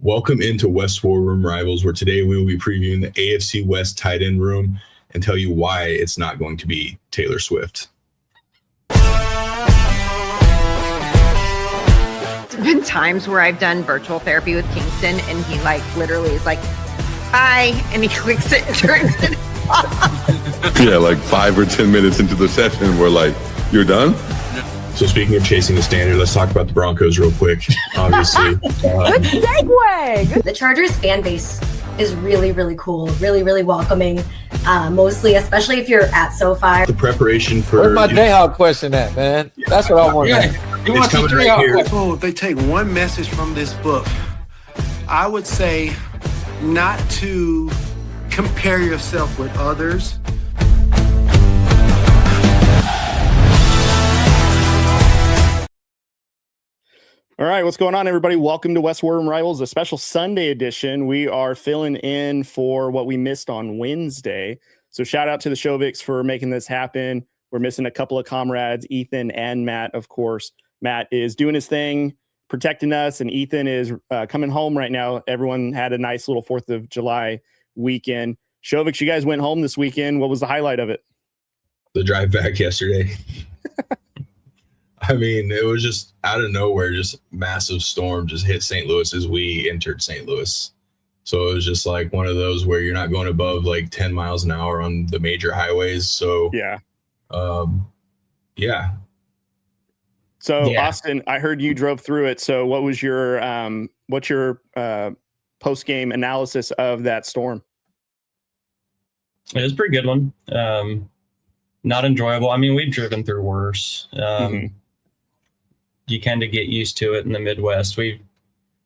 Welcome into West War Room Rivals, where today we will be previewing the AFC West tight end room and tell you why it's not going to be Taylor Swift. There's been times where I've done virtual therapy with Kingston, and he literally is like, "Bye," and he clicks it and turns it off. Yeah, like 5 or 10 minutes into the session, we're like, "You're done?" So speaking of chasing the standard, let's talk about the Broncos real quick. Obviously, Good segue. The Chargers fan base is really, really cool, really, really welcoming. Mostly, especially if you're at SoFi. The preparation for Where's my Jayhawk question at, man? That's what I want. Yeah, you want the coming right here. Oh, if they take one message from this book, I would say not to compare yourself with others. All right, what's going on, everybody? Welcome to West War Room Rivals, a special Sunday edition. We are filling in for what we missed on Wednesday. So shout out to the Shoviks for making this happen. We're missing a couple of comrades, Ethan and Matt, of course. Matt is doing his thing, protecting us, and Ethan is coming home right now. Everyone had a nice little 4th of July weekend. Shoviks, you guys went home this weekend. What was the highlight of it? The drive back yesterday. I mean, it was just out of nowhere, just massive storm just hit St. Louis as we entered St. Louis. So it was just like one of those where you're not going above like 10 miles an hour on the major highways. So yeah. Yeah. So Austin, I heard you drove through it. So what was your what's your post-game analysis of that storm? It was a pretty good one. Not enjoyable. I mean, we've driven through worse. You kind of get used to it in the Midwest. We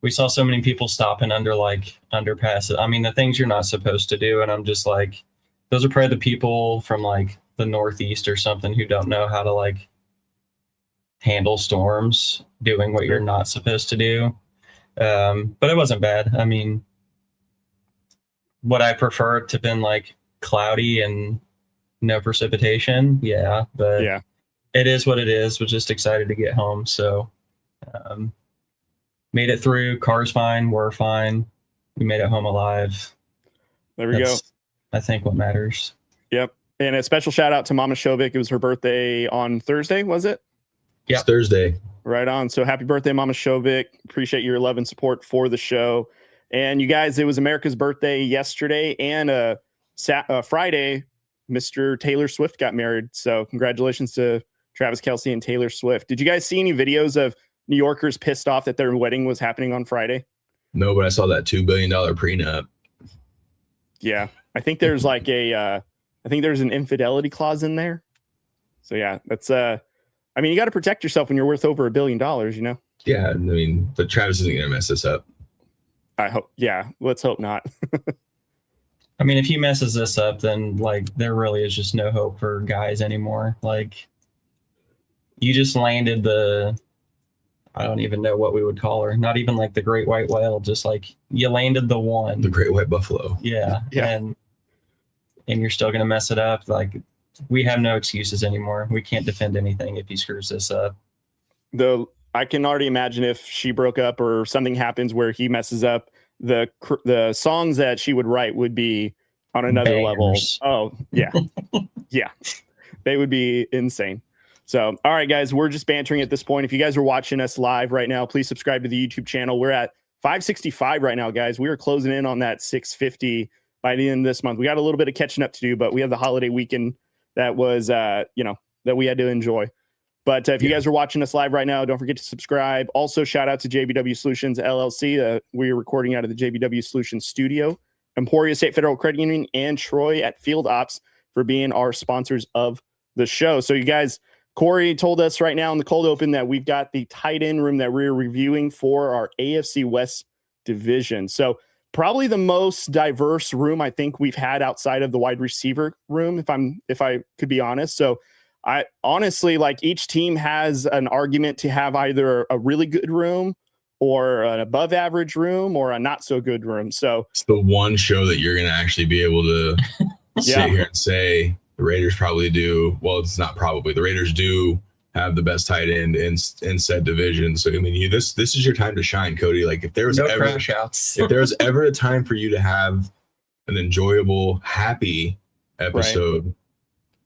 saw so many people stopping under like underpasses. I mean, the things you're not supposed to do. And I'm just like, those are probably the people from like the Northeast or something who don't know how to like handle storms doing what you're not supposed to do. But it wasn't bad. I mean, would I prefer it to have been like cloudy and no precipitation? Yeah, but yeah. It is what it is. Was just excited to get home. So made it through. Car's fine. We're fine. We made it home alive. There we go. I think what matters. Yep. And a special shout out to Mama Shovik. It was her birthday on Thursday, was it? Yeah. It's Thursday. Right on. So happy birthday, Mama Shovik. Appreciate your love and support for the show. And you guys, it was America's birthday yesterday and Friday, Mr. Taylor Swift got married. So congratulations to Travis Kelce and Taylor Swift. Did you guys see any videos of New Yorkers pissed off that their wedding was happening on Friday? No, but I saw that $2 billion prenup. Yeah. I think there's like I think there's an infidelity clause in there. So yeah, that's I mean, you got to protect yourself when you're worth over $1 billion, you know? Yeah. I mean, but Travis isn't going to mess this up. I hope. Yeah. Let's hope not. I mean, if he messes this up, then like there really is just no hope for guys anymore. Like you just landed I don't even know what we would call her. Not even like the great white whale, just like you landed the one. The great white buffalo. Yeah. Yeah. And you're still going to mess it up. Like we have no excuses anymore. We can't defend anything if he screws this up. I can already imagine if she broke up or something happens where he messes up, the songs that she would write would be on another Bangers. level. Oh, yeah. Yeah. They would be insane. So, all right, guys, we're just bantering at this point. If you guys are watching us live right now, please subscribe to the YouTube channel. We're at 565 right now, guys. We are closing in on that 650 by the end of this month. We got a little bit of catching up to do, but we have the holiday weekend that was, that we had to enjoy. But if you guys are watching us live right now, don't forget to subscribe. Also, shout out to JBW Solutions, LLC. We're recording out of the JBW Solutions studio. Emporia State Federal Credit Union and Troy at Field Ops for being our sponsors of the show. So you guys, Corey told us right now in the cold open that we've got the tight end room that we're reviewing for our AFC West division. So probably the most diverse room I think we've had outside of the wide receiver room, if I could be honest. So I honestly, like, each team has an argument to have either a really good room or an above average room or a not so good room. So it's the one show that you're going to actually be able to sit here and say the Raiders probably do. Well, it's not probably. The Raiders do have the best tight end in said division. So I mean, this is your time to shine, Cody. Like if there was No ever crash outs. if there was ever a time for you to have an enjoyable, happy episode,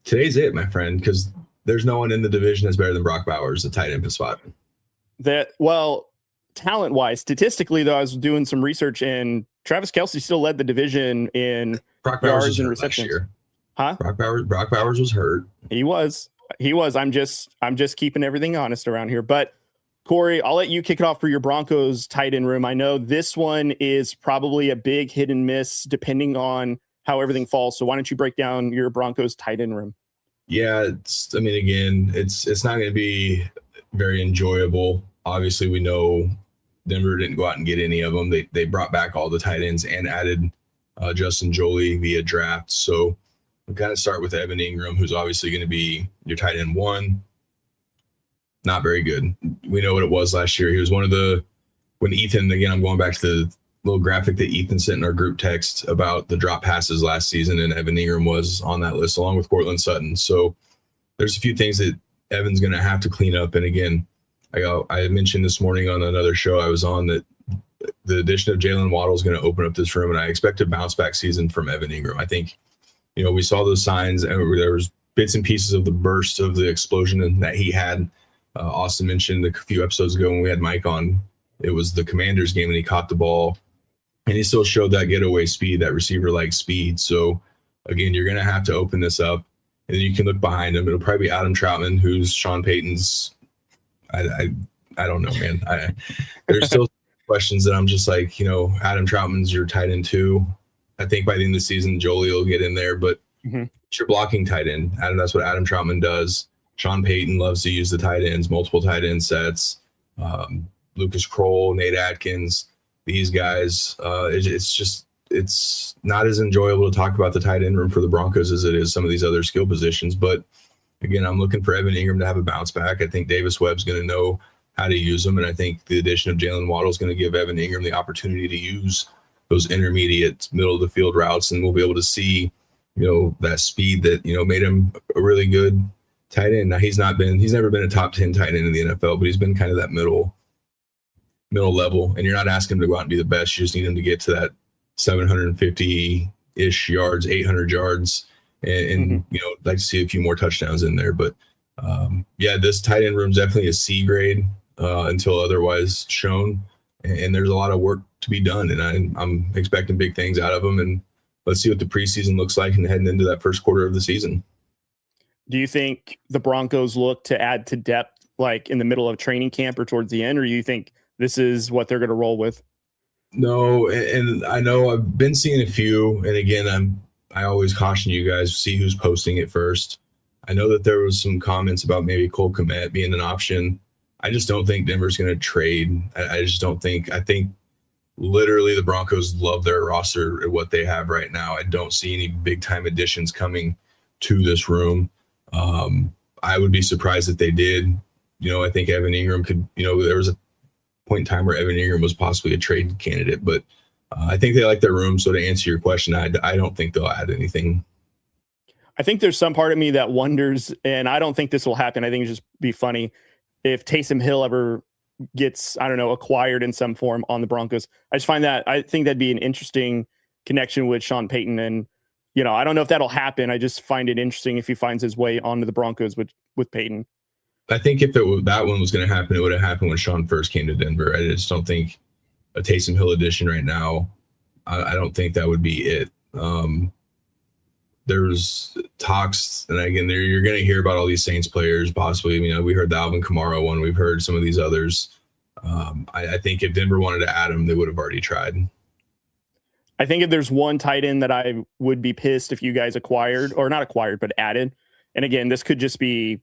today's it, my friend, because there's no one in the division that's better than Brock Bowers, the tight end spot. Talent-wise, statistically, though, I was doing some research, and Travis Kelce still led the division in Brock Bowers yards was and hurt last receptions. year. Huh? Brock Bowers was hurt. He was. I'm just keeping everything honest around here. But Corey, I'll let you kick it off for your Broncos tight end room. I know this one is probably a big hit and miss depending on how everything falls. So why don't you break down your Broncos tight end room? Yeah, it's not going to be very enjoyable. Obviously, we know Denver didn't go out and get any of them. They brought back all the tight ends and added Justin Jolie via draft. So we kind of start with Evan Ingram, who's obviously going to be your tight end one. Not very good. We know what it was last year. He was one of when Ethan, again, I'm going back to the little graphic that Ethan sent in our group text about the drop passes last season, and Evan Ingram was on that list along with Cortland Sutton. So there's a few things that Evan's going to have to clean up. And again, I mentioned this morning on another show I was on that the addition of Jalen Waddle is going to open up this room, and I expect a bounce back season from Evan Ingram. I think, we saw those signs, and there was bits and pieces of the burst of the explosion that he had. Austin mentioned a few episodes ago when we had Mike on, it was the Commanders game and he caught the ball, and he still showed that getaway speed, that receiver-like speed. So again, you're going to have to open this up, and then you can look behind him. It'll probably be Adam Troutman, who's Sean Payton's. I don't know, man. There's still questions that I'm just like, Adam Troutman's your tight end too. I think by the end of the season, Jolie will get in there, but it's your blocking tight end. That's what Adam Troutman does. Sean Payton loves to use the tight ends, multiple tight end sets. Lucas Kroll, Nate Atkins, these guys. It's not as enjoyable to talk about the tight end room for the Broncos as it is some of these other skill positions. But again, I'm looking for Evan Ingram to have a bounce back. I think Davis Webb's going to know how to use them, and I think the addition of Jalen Waddle is going to give Evan Ingram the opportunity to use those intermediate middle of the field routes, and we'll be able to see, that speed that made him a really good tight end. Now he's never been a top 10 tight end in the NFL, but he's been kind of that middle level. And you're not asking him to go out and be the best. You just need him to get to that 750-ish yards, 800 yards, and like to see a few more touchdowns in there. But this tight end room is definitely a C grade until otherwise shown. And there's a lot of work to be done, and I'm expecting big things out of them. And let's see what the preseason looks like and heading into that first quarter of the season. Do you think the Broncos look to add to depth like in the middle of training camp or towards the end, or do you think this is what they're going to roll with? No, and I know I've been seeing a few, and again, I always caution you guys, see who's posting it first. I know that there was some comments about maybe Cole Kmet being an option. I just don't think Denver's going to trade. I just don't think. I think literally the Broncos love their roster at what they have right now. I don't see any big time additions coming to this room. I would be surprised if they did. I think Evan Ingram could, there was a point in time where Evan Ingram was possibly a trade candidate, but I think they like their room. So to answer your question, I don't think they'll add anything. I think there's some part of me that wonders, and I don't think this will happen. I think it'd just be funny if Taysom Hill ever gets, acquired in some form on the Broncos. I think that'd be an interesting connection with Sean Payton. And, I don't know if that'll happen. I just find it interesting if he finds his way onto the Broncos with Payton. I think if that one was going to happen, it would have happened when Sean first came to Denver. I just don't think a Taysom Hill addition right now, I don't think that would be it. There's talks, and again, you're going to hear about all these Saints players possibly. We heard the Alvin Kamara one. We've heard some of these others. I think if Denver wanted to add them, they would have already tried. I think if there's one tight end that I would be pissed if you guys acquired, or not acquired, but added. And again, this could just be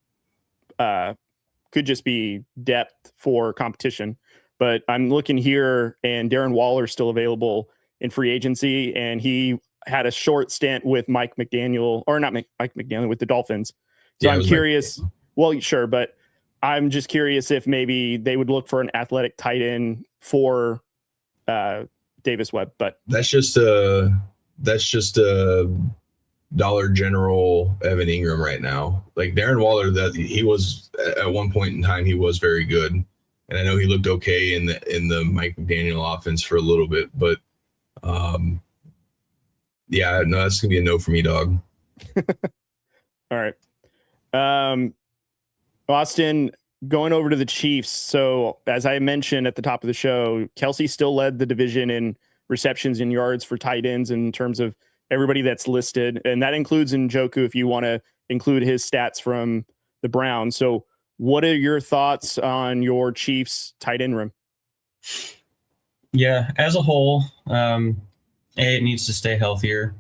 depth for competition. But I'm looking here, and Darren Waller's still available in free agency, and he had a short stint with Mike McDaniel, or not Mike McDaniel, with the Dolphins. So I'm curious. Well, sure, but I'm just curious if maybe they would look for an athletic tight end for Davis Webb. But that's just a Dollar General Evan Ingram right now. Like Darren Waller, that he was at one point in time, he was very good, and I know he looked okay in the Mike McDaniel offense for a little bit, but yeah, no, that's gonna be a no for me, dog. All right. Austin, going over to the Chiefs. So as I mentioned at the top of the show, Kelsey still led the division in receptions and yards for tight ends in terms of everybody that's listed. And that includes Njoku if you want to include his stats from the Browns. So what are your thoughts on your Chiefs tight end room? Yeah, as a whole, it needs to stay healthier.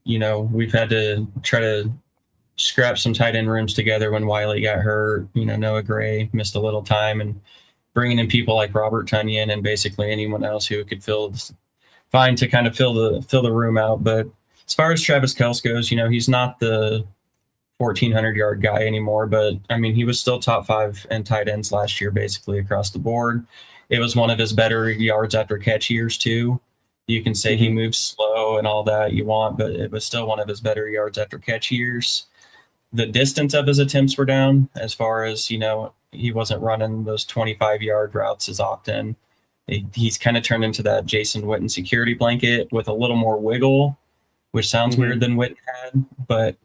We've had to try to scrap some tight end rooms together when Wiley got hurt. Noah Gray missed a little time, and bringing in people like Robert Tunyon and basically anyone else who could find to kind of fill the room out. But as far as Travis Kelce goes, he's not the 1,400-yard guy anymore, but I mean, he was still top 5 in tight ends last year, basically across the board. It was one of his better yards after catch years too. You can say he moves slow and all that you want, but it was still one of his better yards after catch years. The distance of his attempts were down as far as, he wasn't running those 25-yard routes as often. He's kind of turned into that Jason Witten security blanket with a little more wiggle, which sounds weird than Witten had, but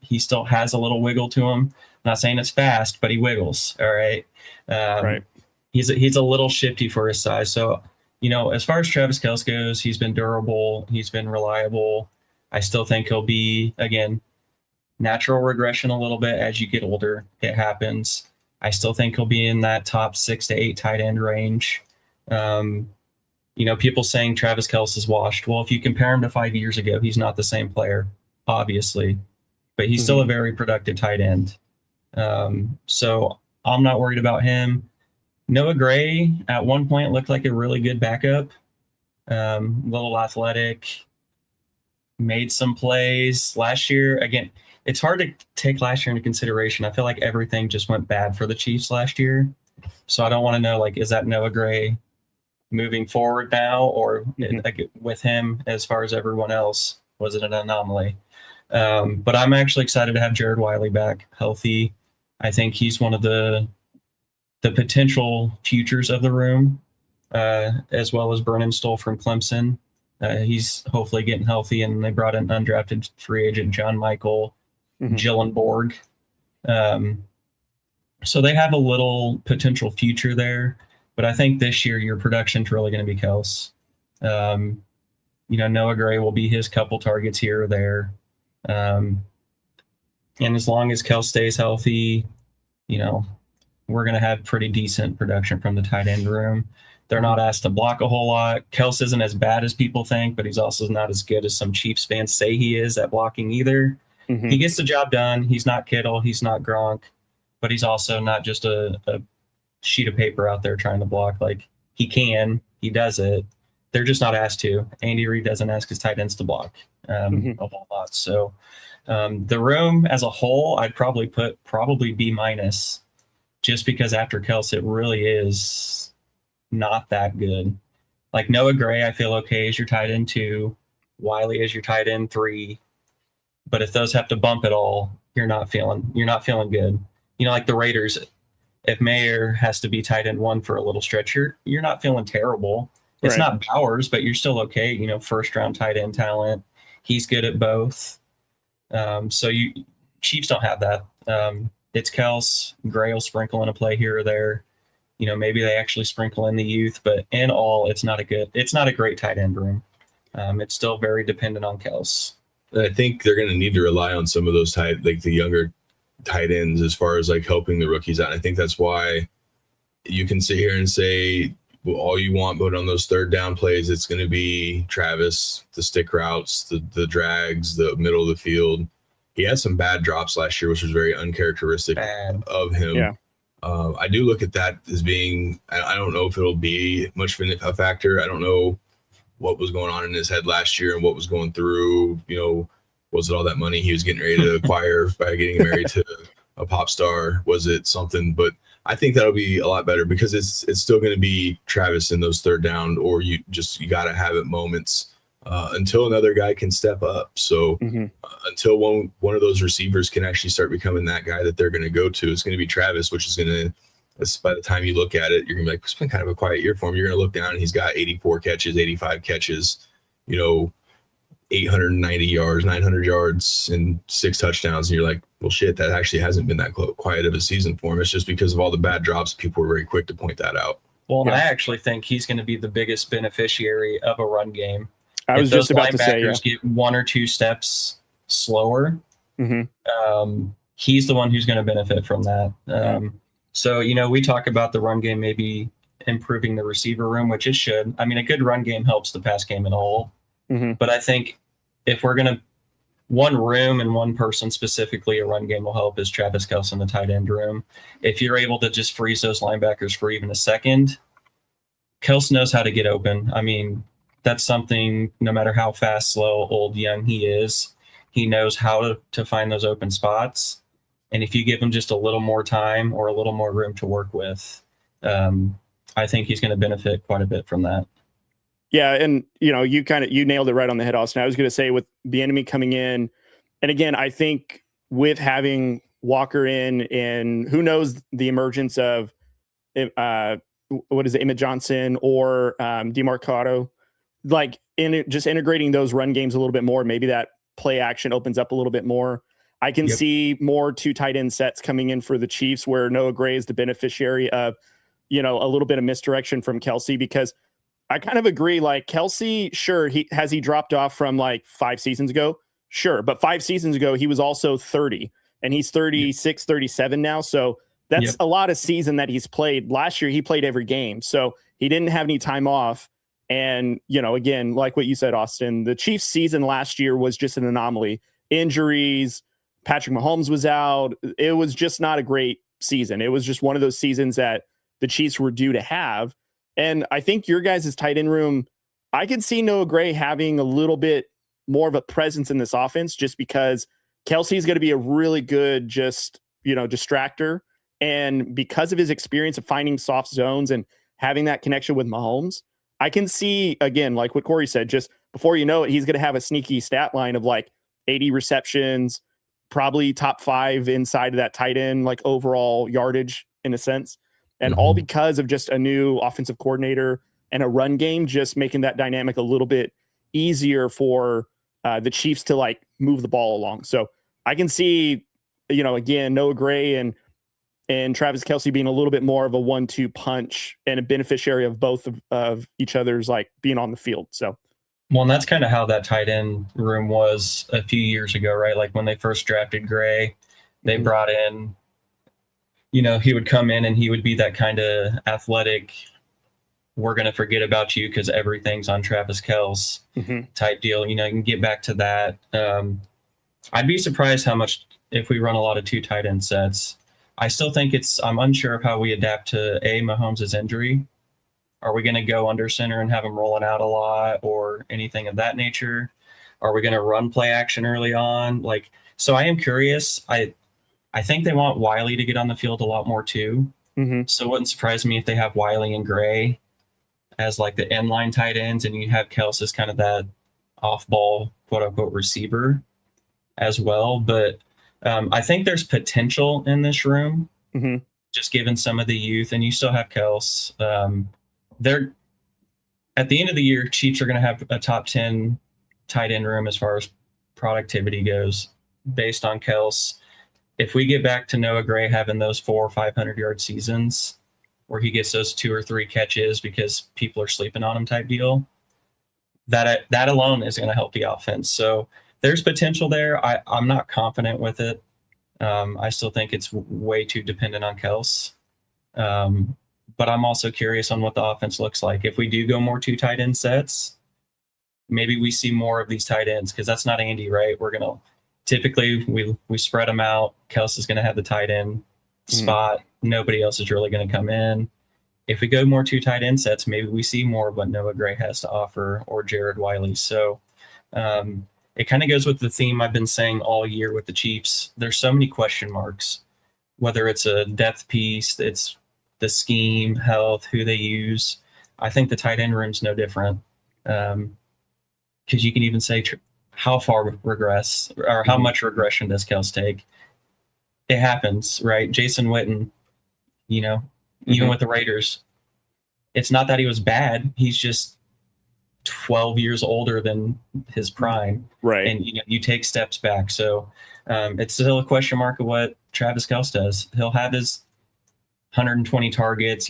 he still has a little wiggle to him. I'm not saying it's fast, but he wiggles. All right. Right. He's a little shifty for his size. So, as far as Travis Kelce goes, he's been durable. He's been reliable. I still think he'll be, again, natural regression a little bit as you get older. It happens. I still think he'll be in that top 6 to 8 tight end range. People saying Travis Kelce is washed. Well, if you compare him to 5 years ago, he's not the same player, obviously, but he's still a very productive tight end. So I'm not worried about him. Noah Gray at one point looked like a really good backup, little athletic, made some plays last year. Again, it's hard to take last year into consideration. I feel like everything just went bad for the Chiefs last year. So I don't want to know, is that Noah Gray moving forward now, or with him as far as everyone else, was it an anomaly? But I'm actually excited to have Jared Wiley back healthy. I think he's one of the potential futures of the room, as well as Brennan Stoll from Clemson. He's hopefully getting healthy, and they brought in undrafted free agent John Michael Gillenborg. So they have a little potential future there, but I think this year your production's really going to be Kelce. Noah Gray will be his couple targets here or there. And as long as Kelce stays healthy, we're going to have pretty decent production from the tight end room. They're not asked to block a whole lot. Kelce isn't as bad as people think, but he's also not as good as some Chiefs fans say he is at blocking either. He gets the job done. He's not Kittle. He's not Gronk, but he's also not just a sheet of paper out there trying to block. He does it. They're just not asked to. Andy Reid doesn't ask his tight ends to block a whole lot. So the room as a whole, I'd probably put B-, just because after Kelce, it really is not that good. Noah Gray, I feel okay as your tight end 2. Wiley is your tight end 3. But if those have to bump at all, you're not feeling good. The Raiders, if Mayer has to be tight end 1 for a little stretch, you're not feeling terrible. It's not Bowers, but you're still okay. First round tight end talent. He's good at both. So Chiefs don't have that. It's Kelce. Gray will sprinkle in a play here or there. Maybe they actually sprinkle in the youth, but in all, it's not a great tight end room. It's still very dependent on Kelce. I think they're going to need to rely on some of those the younger tight ends as far as helping the rookies out. I think that's why you can sit here and say all you want, but on those third down plays, it's going to be Travis, the stick routes, the drags, the middle of the field. He had some bad drops last year, which was very uncharacteristic of him. Yeah. I do look at that as being, I don't know if it'll be much of a factor. I don't know what was going on in his head last year and what was going through, was it all that money he was getting ready to acquire by getting married to a pop star? Was it something? But I think that'll be a lot better because it's still going to be Travis in those third down, or you got to have it moments. until another guy can step up. So until one of those receivers can actually start becoming that guy that they're going to go to, it's going to be Travis, which is going to, by the time you look at it, you're going to be like, it's been kind of a quiet year for him. You're going to look down and he's got 84 catches, 85 catches, 890 yards, 900 yards, and 6 touchdowns. And you're like, well, shit, that actually hasn't been that quiet of a season for him. It's just because of all the bad drops. People were very quick to point that out. Well, I actually think he's going to be the biggest beneficiary of a run game. I was just about to say, get 1 or 2 steps slower, he's the one who's going to benefit from that. So, we talk about the run game maybe improving the receiver room, which it should. I mean, a good run game helps the pass game in a whole. But I think if we're going to, one room and one person specifically, a run game will help is Travis Kelce in the tight end room. If you're able to just freeze those linebackers for even a second, Kelce knows how to get open. I mean, that's something, no matter how fast, slow, old, young he is, he knows how to find those open spots. And if you give him just a little more time or a little more room to work with, I think he's going to benefit quite a bit from that. Yeah, and you nailed it right on the head, Austin. I was going to say with the enemy coming in, and again, I think with having Walker in, and who knows the emergence of Emmett Johnson or DeMarcado, just integrating those run games a little bit more, maybe that play action opens up a little bit more. I can see more 2 tight end sets coming in for the Chiefs where Noah Gray is the beneficiary of, a little bit of misdirection from Kelce, because I kind of agree. Like Kelce, sure, he dropped off from 5 seasons ago? Sure. But 5 seasons ago, he was also 30 and he's 36, 37 now. So that's a lot of season that he's played. Last year, he played every game. So he didn't have any time off. And, again, like what you said, Austin, the Chiefs season last year was just an anomaly. Injuries, Patrick Mahomes was out. It was just not a great season. It was just one of those seasons that the Chiefs were due to have. And I think your guys' tight end room, I can see Noah Gray having a little bit more of a presence in this offense just because Kelce is going to be a really good distractor. And because of his experience of finding soft zones and having that connection with Mahomes, I can see, again, like what Corey said, just before you know it, he's going to have a sneaky stat line of 80 receptions, probably top 5 inside of that tight end, overall yardage in a sense. And all because of just a new offensive coordinator and a run game, just making that dynamic a little bit easier for the Chiefs to move the ball along. So I can see, again, Noah Gray and Travis Kelce being a little bit more of a 1-2 punch and a beneficiary of both of each other's being on the field. So, well, and that's kind of how that tight end room was a few years ago, right? When they first drafted Gray, they brought in, he would come in and he would be that kind of athletic, we're going to forget about you because everything's on Travis Kelce type deal. You can get back to that. I'd be surprised how much if we run a lot of 2 tight end sets. I still think I'm unsure of how we adapt to Mahomes' injury. Are we going to go under center and have him rolling out a lot or anything of that nature? Are we going to run play action early on? So I am curious. I think they want Wiley to get on the field a lot more too. So it wouldn't surprise me if they have Wiley and Gray as the inline tight ends, and you have Kelce as kind of that off-ball quote unquote receiver as well. But I think there's potential in this room, just given some of the youth, and you still have Kelce. They're at the end of the year, Chiefs are going to have a top 10 tight end room as far as productivity goes based on Kelce. If we get back to Noah Gray having those 400 or 500 yard seasons where he gets those 2 or 3 catches because people are sleeping on him type deal, that alone is going to help the offense. So there's potential there. I'm not confident with it. I still think it's way too dependent on Kelce. But I'm also curious on what the offense looks like. If we do go more 2 tight end sets, maybe we see more of these tight ends because that's not Andy, right? We're going to typically we spread them out. Kelce is going to have the tight end spot. Nobody else is really going to come in. If we go more 2 tight end sets, maybe we see more of what Noah Gray has to offer or Jared Wiley. So it kind of goes with the theme I've been saying all year with the Chiefs. There's so many question marks, whether it's a depth piece, it's the scheme, health, who they use. I think the tight end room's no different. because you can even say how far regress or how much regression does Kels take. It happens, right? Jason Witten, even with the Raiders, it's not that he was bad. He's just 12 years older than his prime. Right. And you take steps back. So it's still a question mark of what Travis Kelce does. He'll have his 120 targets,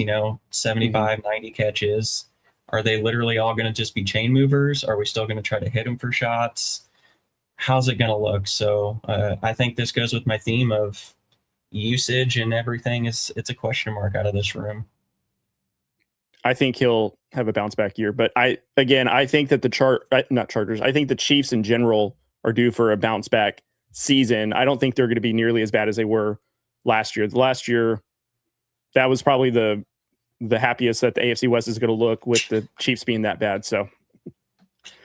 75, 90 catches. Are they literally all going to just be chain movers? Are we still going to try to hit him for shots? How's it going to look? So I think this goes with my theme of usage and everything. It's a question mark out of this room. I think he'll have a bounce back year, but I think that not Chargers. I think the Chiefs in general are due for a bounce back season. I don't think they're going to be nearly as bad as they were last year. Last year, that was probably the happiest that the AFC West is going to look with the Chiefs being that bad. So,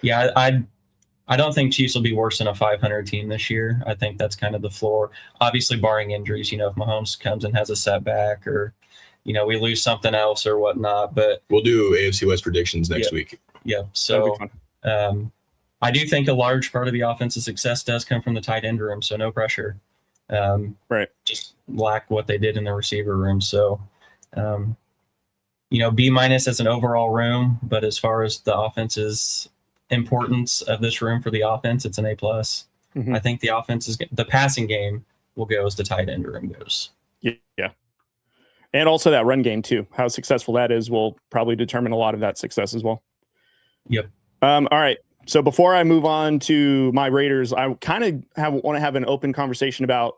yeah, I don't think Chiefs will be worse than a 500 team this year. I think that's kind of the floor. Obviously, barring injuries, if Mahomes comes and has a setback or, we lose something else or whatnot. But we'll do AFC West predictions next week. Yeah. So I do think a large part of the offensi's success does come from the tight end room. So no pressure. Right. Just lack what they did in the receiver room. So, B- as an overall room. But as far as the offense's importance of this room for the offense, it's an A+. I think the passing game will go as the tight end room goes. Yeah. And also that run game too. How successful that is will probably determine a lot of that success as well. Yep. All right. So before I move on to my Raiders, I kind of want to have an open conversation about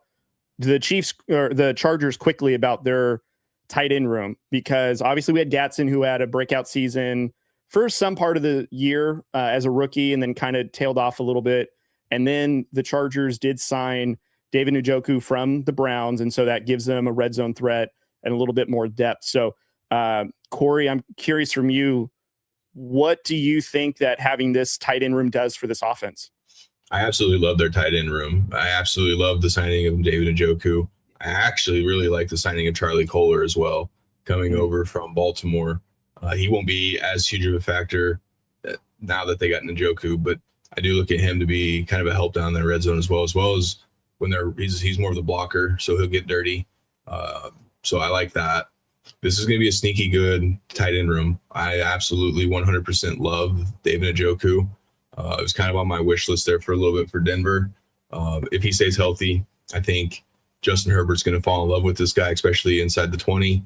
the Chiefs or the Chargers quickly about their tight end room, because obviously we had Gatson who had a breakout season for some part of the year as a rookie and then kind of tailed off a little bit. And then the Chargers did sign David Njoku from the Browns. And so that gives them a red zone threat and a little bit more depth. So, Corey, I'm curious from you, what do you think that having this tight end room does for this offense? I absolutely love their tight end room. I absolutely love the signing of David Njoku. I actually really like the signing of Charlie Kohler as well, coming over from Baltimore. He won't be as huge of a factor now that they got Njoku, but I do look at him to be kind of a help down the red zone as well as when he's more of the blocker, so he'll get dirty. So I like that. This is going to be a sneaky good tight end room. I absolutely 100% love David Njoku. It was kind of on my wish list there for a little bit for Denver. If he stays healthy, I think Justin Herbert's going to fall in love with this guy, especially inside the 20.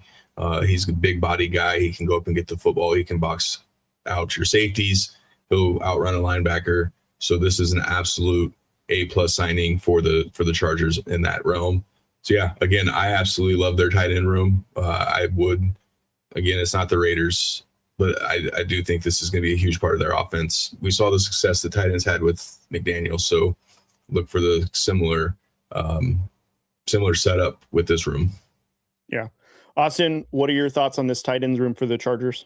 He's a big body guy. He can go up and get the football. He can box out your safeties. He'll outrun a linebacker. So this is an absolute A+ signing for the Chargers in that realm. So yeah, again, I absolutely love their tight end room. It's not the Raiders, but I do think this is going to be a huge part of their offense. We saw the success the tight ends had with McDaniels, so look for the similar setup with this room. Yeah. Austin, what are your thoughts on this tight ends room for the Chargers?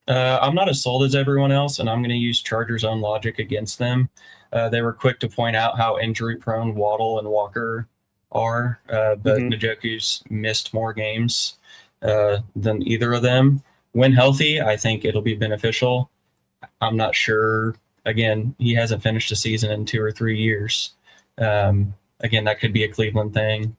I'm not as sold as everyone else, and I'm going to use Chargers' own logic against them. They were quick to point out how injury-prone Waddle and Walker are, but Njoku's missed more games than either of them. When healthy, I think it'll be beneficial. I'm not sure. Again, he hasn't finished a season in 2 or 3 years. Again, that could be a Cleveland thing.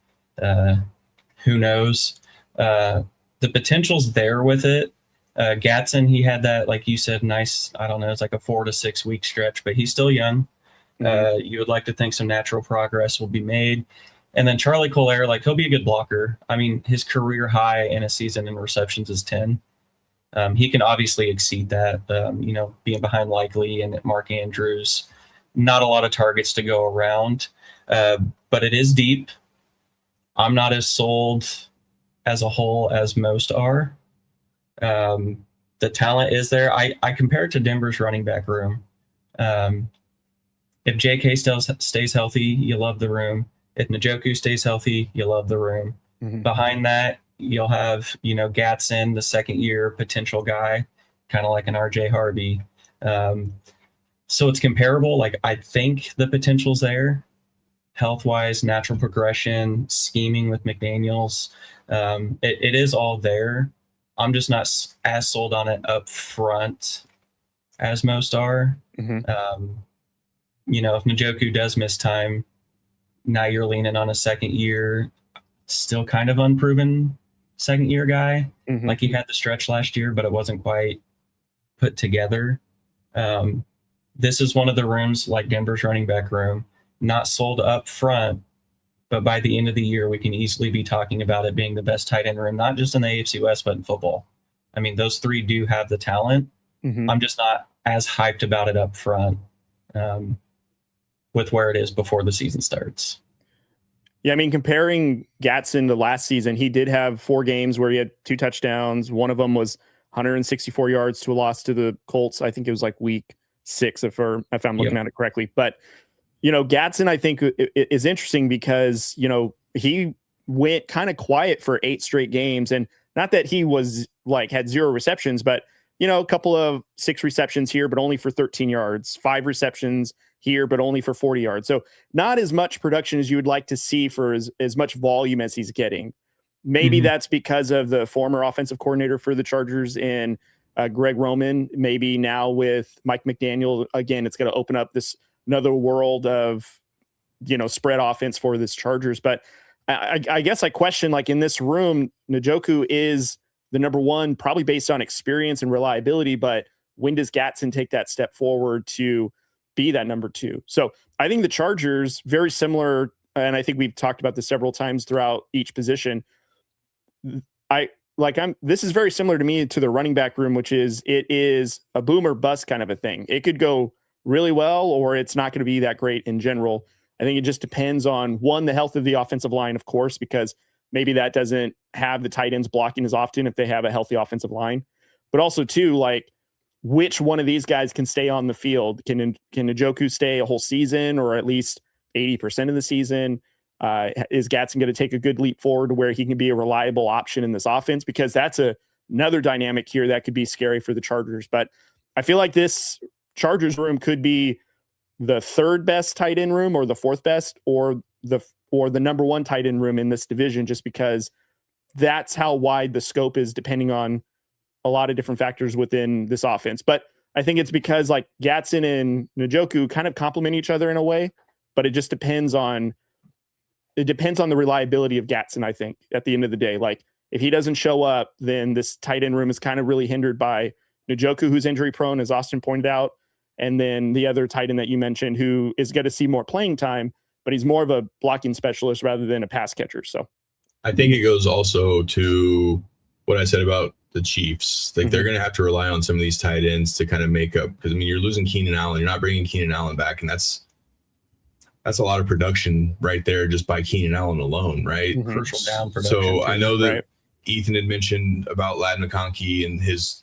Who knows? The potential's there with it. Gatson, he had that, like you said, nice, I don't know, it's like a 4 to 6 week stretch, but he's still young. You would like to think some natural progress will be made. And then Charlie Kohler, he'll be a good blocker. I mean, his career high in a season in receptions is 10. He can obviously exceed that, being behind Likely and Mark Andrews. Not a lot of targets to go around, but it is deep. I'm not as sold as a whole as most are. The talent is there. I compare it to Denver's running back room. If JK stays healthy, you love the room. If Njoku stays healthy, you love the room. Behind that, you'll have, Gatson, the second-year potential guy, kind of like an RJ Harvey. So it's comparable. I think the potential's there. Health-wise, natural progression, scheming with McDaniels. It is all there. I'm just not as sold on it up front as most are. You know, if Njoku does miss time, now you're leaning on a second year, still kind of unproven second year guy. Like he had the stretch last year, but it wasn't quite put together. This is one of the rooms, like Denver's running back room, not sold up front, but by the end of the year, we can easily be talking about it being the best tight end room, not just in the AFC West, but in football. I mean, those three do have the talent. I'm just not as hyped about it up front with where it is before the season starts. Yeah, I mean, comparing Gatson to last season, he did have 4 games where he had 2 touchdowns. One of them was 164 yards to a loss to the Colts. I think it was like week 6, if I'm looking at it correctly. But, you know, Gatson, I think, is interesting because, you know, he went kind of quiet for 8 straight games. And not that he was like had 0 receptions, but, you know, a couple of 6 receptions here, but only for 13 yards, 5 receptions here, but only for 40 yards. So not as much production as you would like to see for as much volume as he's getting. Maybe that's because of the former offensive coordinator for the Chargers in Greg Roman. Maybe now with Mike McDaniel, again, it's going to open up this another world of, you know, spread offense for this Chargers. But I guess I question, like, in this room, Njoku is the number one, probably based on experience and reliability. But when does Gatson take that step forward to be that number 2? So I think the Chargers, very similar, and I think we've talked about this several times throughout each position. This is very similar to me to the running back room, which is it is a boom or bust kind of a thing. It could go really well, or it's not going to be that great in general. I think it just depends on, one, the health of the offensive line, of course, because maybe that doesn't have the tight ends blocking as often if they have a healthy offensive line. But also, too, like, which one of these guys can stay on the field? Can Njoku stay a whole season, or at least 80% of the season? Is Gatson going to take a good leap forward to where he can be a reliable option in this offense? Because that's another dynamic here that could be scary for the Chargers. But I feel like this Chargers room could be the 3rd best tight end room, or the 4th best, or the number 1 tight end room in this division, just because that's how wide the scope is, depending on a lot of different factors within this offense. But I think it's because, like, Gatson and Njoku kind of complement each other in a way, but it just depends on the reliability of Gatson, I think, at the end of the day. Like, if he doesn't show up, then this tight end room is kind of really hindered by Njoku, who's injury prone, as Austin pointed out, and then the other tight end that you mentioned, who is going to see more playing time, but he's more of a blocking specialist rather than a pass catcher. So I think it goes also to what I said about the Chiefs. Like, they're going to have to rely on some of these tight ends to kind of make up, because, I mean, you're losing Keenan Allen. You're not bringing Keenan Allen back, and that's a lot of production right there just by Keenan Allen alone, right? Crucial down production. So I know that Ethan had mentioned about Lad McConkey and his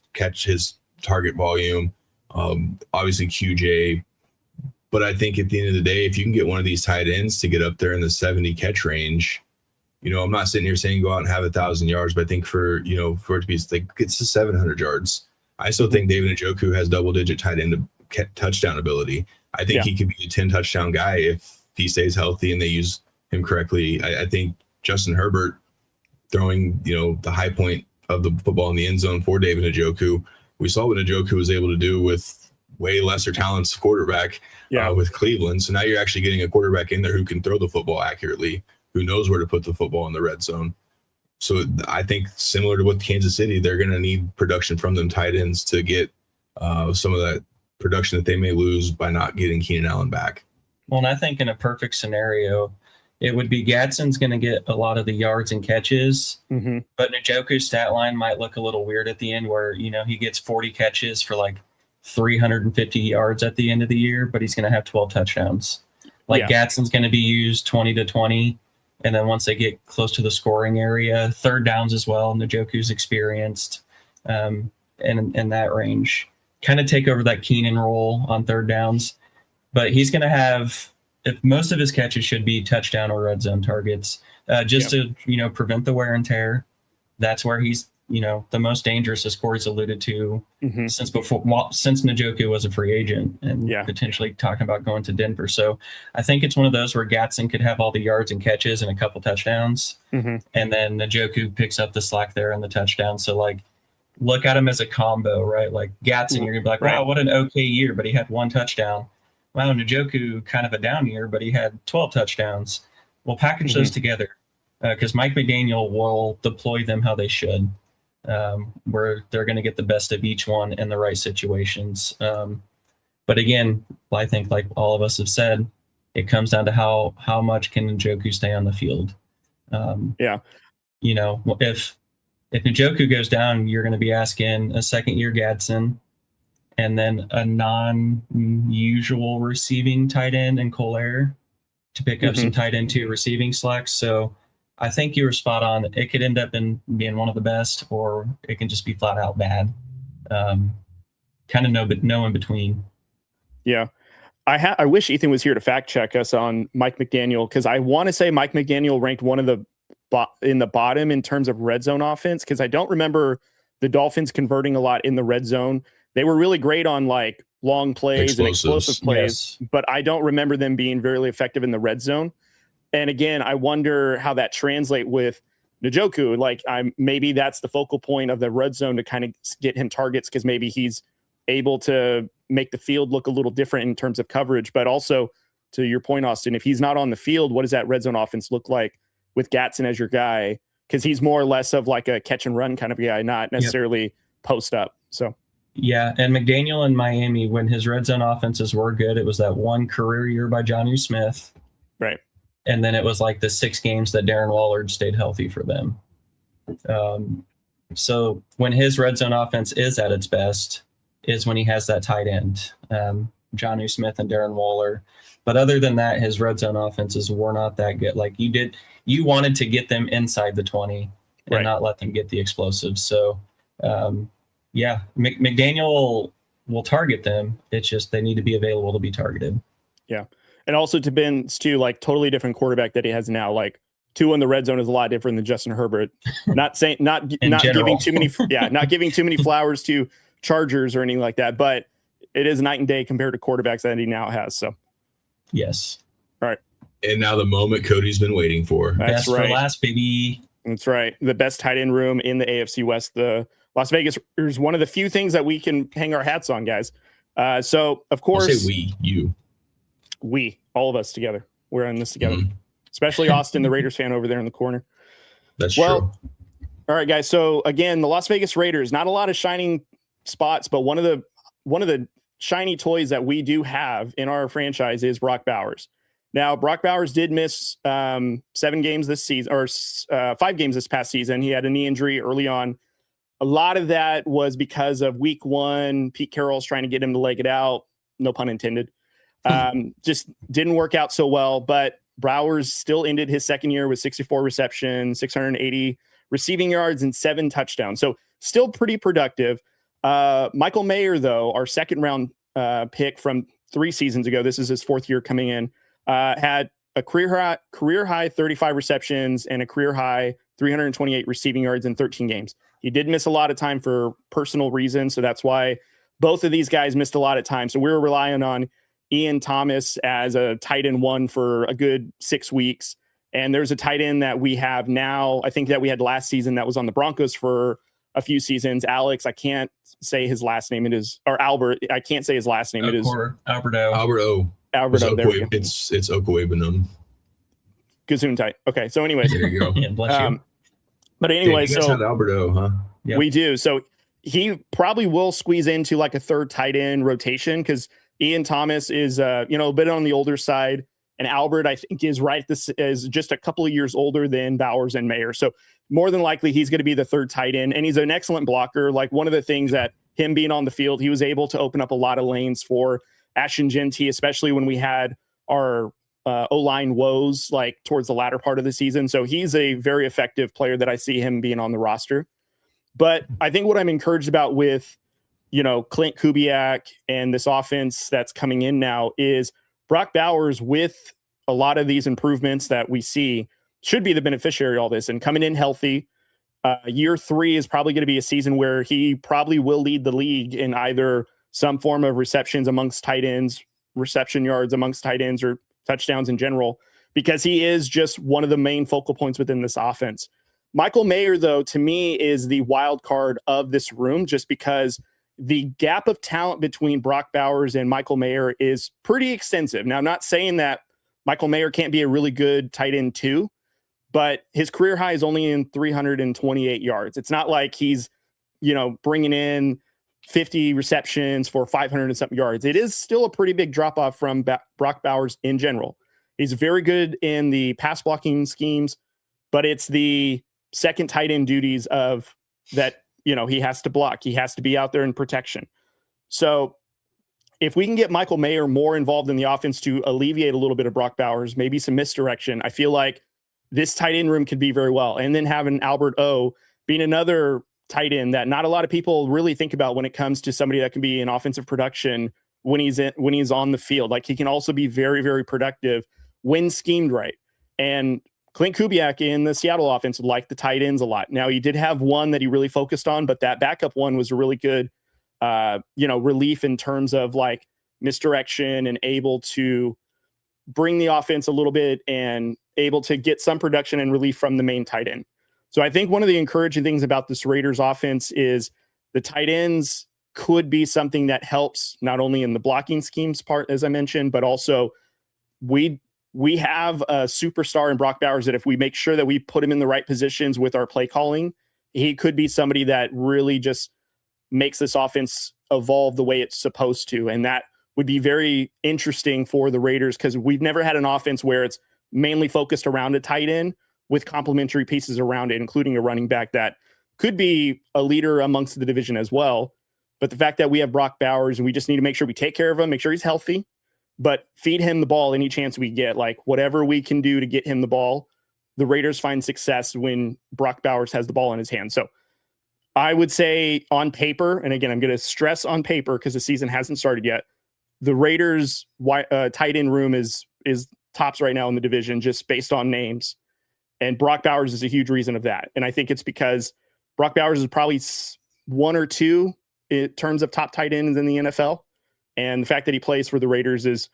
target volume, obviously QJ. But I think at the end of the day, if you can get one of these tight ends to get up there in the 70 catch range, you know, I'm not sitting here saying go out and have 1,000 yards, but I think for it to be like, it's to 700 yards. I still think David Njoku has double-digit tight end touchdown ability. I think he could be a 10 touchdown guy if he stays healthy and they use him correctly. I think Justin Herbert throwing, the high point of the football in the end zone for David Njoku. We saw what Njoku was able to do with way lesser talents quarterback with Cleveland. So now you're actually getting a quarterback in there who can throw the football accurately, who knows where to put the football in the red zone. So I think similar to what Kansas City, they're going to need production from them tight ends to get some of that production that they may lose by not getting Keenan Allen back. Well, and I think in a perfect scenario, it would be Gadsden's going to get a lot of the yards and catches, but Njoku's stat line might look a little weird at the end where, he gets 40 catches for like 350 yards at the end of the year, but he's going to have 12 touchdowns. Gadsden's going to be used 20 to 20. And then once they get close to the scoring area, third downs as well, Njoku's experienced in that range. Kind of take over that Keenan role on third downs. But he's going to have, if most of his catches should be touchdown or red zone targets, to, prevent the wear and tear. That's where he's, the most dangerous, as Corey's alluded to, since Njoku was a free agent and potentially talking about going to Denver. So I think it's one of those where Gadsden could have all the yards and catches and a couple touchdowns. And then Njoku picks up the slack there and the touchdown. So look at him as a combo, right? Like Gatson, you're gonna be like, wow, what an okay year, but he had 1 touchdown. Wow, Njoku, kind of a down year, but he had 12 touchdowns. We'll package those together because Mike McDaniel will deploy them how they should, where they're going to get the best of each one in the right situations. But again, I think like all of us have said, it comes down to how much can Njoku stay on the field. You know, if Njoku goes down, you're going to be asking a second-year Gadsden and then a non-usual receiving tight end in Colaire to pick up some tight end 2 receiving slacks. So I think you were spot on. It could end up in being one of the best, or it can just be flat out bad. Kind of no in between. Yeah. I wish Ethan was here to fact check us on Mike McDaniel, because I want to say Mike McDaniel ranked one of the in the bottom in terms of red zone offense, because I don't remember the Dolphins converting a lot in the red zone. They were really great on like long plays and explosive plays, but I don't remember them being very effective in the red zone. And again, I wonder how that translate with Njoku. Like maybe that's the focal point of the red zone to kind of get him targets, because maybe he's able to make the field look a little different in terms of coverage. But also, to your point, Austin, if he's not on the field, what does that red zone offense look like with Gatson as your guy? Because he's more or less of like a catch and run kind of guy, not necessarily post up. So yeah, and McDaniel in Miami, when his red zone offenses were good, it was that one career year by Jonnu Smith, right? And then it was like the 6 games that Darren Waller stayed healthy for them. So when his red zone offense is at its best is when he has that tight end, Jonnu Smith and Darren Waller. But other than that, his red zone offenses were not that good. Like you wanted to get them inside the 20 and not let them get the explosives. So McDaniel will target them. It's just they need to be available to be targeted. Yeah. And also to Ben's too, like totally different quarterback that he has now. Like 2 in the red zone is a lot different than Justin Herbert. Not giving too many flowers to Chargers or anything like that, but it is night and day compared to quarterbacks that he now has. So yes. All right. And now the moment Cody's been waiting for. That's best right. For last, baby. That's right. The best tight end room in the AFC West. The Las Vegas is one of the few things that we can hang our hats on, guys. So of course, I'll say we, all of us together, we're in this together, especially Austin, the Raiders fan over there in the corner. That's true. All right, guys. So again, the Las Vegas Raiders, not a lot of shining spots, but one of the shiny toys that we do have in our franchise is Brock Bowers. Now, Brock Bowers did miss 7 games this season, or 5 games this past season. He had a knee injury early on. A lot of that was because of week 1. Pete Carroll's trying to get him to leg it out. No pun intended. Just didn't work out so well, but Bowers still ended his second year with 64 receptions, 680 receiving yards, and 7 touchdowns. So still pretty productive. Michael Mayer, though, our second round pick from 3 seasons ago, this is his 4th year coming in, had a career high 35 receptions and a career high 328 receiving yards in 13 games. He did miss a lot of time for personal reasons, so that's why both of these guys missed a lot of time. So we were relying on Ian Thomas as a tight end 1 for a good 6 weeks. And there's a tight end that we have now, I think that we had last season that was on the Broncos for a few seasons. Alex, I can't say his last name. It is, or Albert, I can't say his last name. It is Alberto. Alberto. There we go. It's Okwebenum. Gesundheit. Okay. So anyways, there you go. Yeah, bless you. But anyway, you guys have Alberto, huh? Yep. We do. So he probably will squeeze into like a 3rd tight end rotation, because Ian Thomas is, a bit on the older side. And Albert, I think, is is just a couple of years older than Bowers and Mayer. So more than likely, he's going to be the 3rd tight end. And he's an excellent blocker. Like, one of the things that him being on the field, he was able to open up a lot of lanes for Ashton Genty, especially when we had our O-line woes like towards the latter part of the season. So he's a very effective player that I see him being on the roster. But I think what I'm encouraged about with, Clint Kubiak and this offense that's coming in now is Brock Bowers, with a lot of these improvements that we see, should be the beneficiary of all this and coming in healthy. Year 3 is probably going to be a season where he probably will lead the league in either some form of receptions amongst tight ends, reception yards amongst tight ends, or touchdowns in general, because he is just one of the main focal points within this offense. Michael Mayer, though, to me is the wild card of this room, just because the gap of talent between Brock Bowers and Michael Mayer is pretty extensive. Now, I'm not saying that Michael Mayer can't be a really good tight end too, but his career high is only in 328 yards. It's not like he's, bringing in 50 receptions for 500 and something yards. It is still a pretty big drop off from Brock Bowers in general. He's very good in the pass blocking schemes, but it's the second tight end duties of that, he has to block. He has to be out there in protection. So if we can get Michael Mayer more involved in the offense to alleviate a little bit of Brock Bowers, maybe some misdirection, I feel like this tight end room could be very well. And then having Albert O being another tight end that not a lot of people really think about when it comes to somebody that can be in offensive production when he's on the field. Like, he can also be very, very productive when schemed right. And Clint Kubiak in the Seattle offense liked the tight ends a lot. Now, he did have one that he really focused on, but that backup one was a really good, relief in terms of like misdirection and able to bring the offense a little bit and able to get some production and relief from the main tight end. So I think one of the encouraging things about this Raiders offense is the tight ends could be something that helps not only in the blocking schemes part, as I mentioned, but also we have a superstar in Brock Bowers that if we make sure that we put him in the right positions with our play calling, he could be somebody that really just makes this offense evolve the way it's supposed to. And that would be very interesting for the Raiders, because we've never had an offense where it's mainly focused around a tight end with complementary pieces around it, including a running back that could be a leader amongst the division as well. But the fact that we have Brock Bowers and we just need to make sure we take care of him, make sure he's healthy, but feed him the ball any chance we get. Like, whatever we can do to get him the ball, the Raiders find success when Brock Bowers has the ball in his hand. So I would say on paper, and again, I'm going to stress on paper because the season hasn't started yet, the Raiders tight end room is tops right now in the division just based on names. And Brock Bowers is a huge reason of that. And I think it's because Brock Bowers is probably one or two in terms of top tight ends in the NFL. And the fact that he plays for the Raiders is,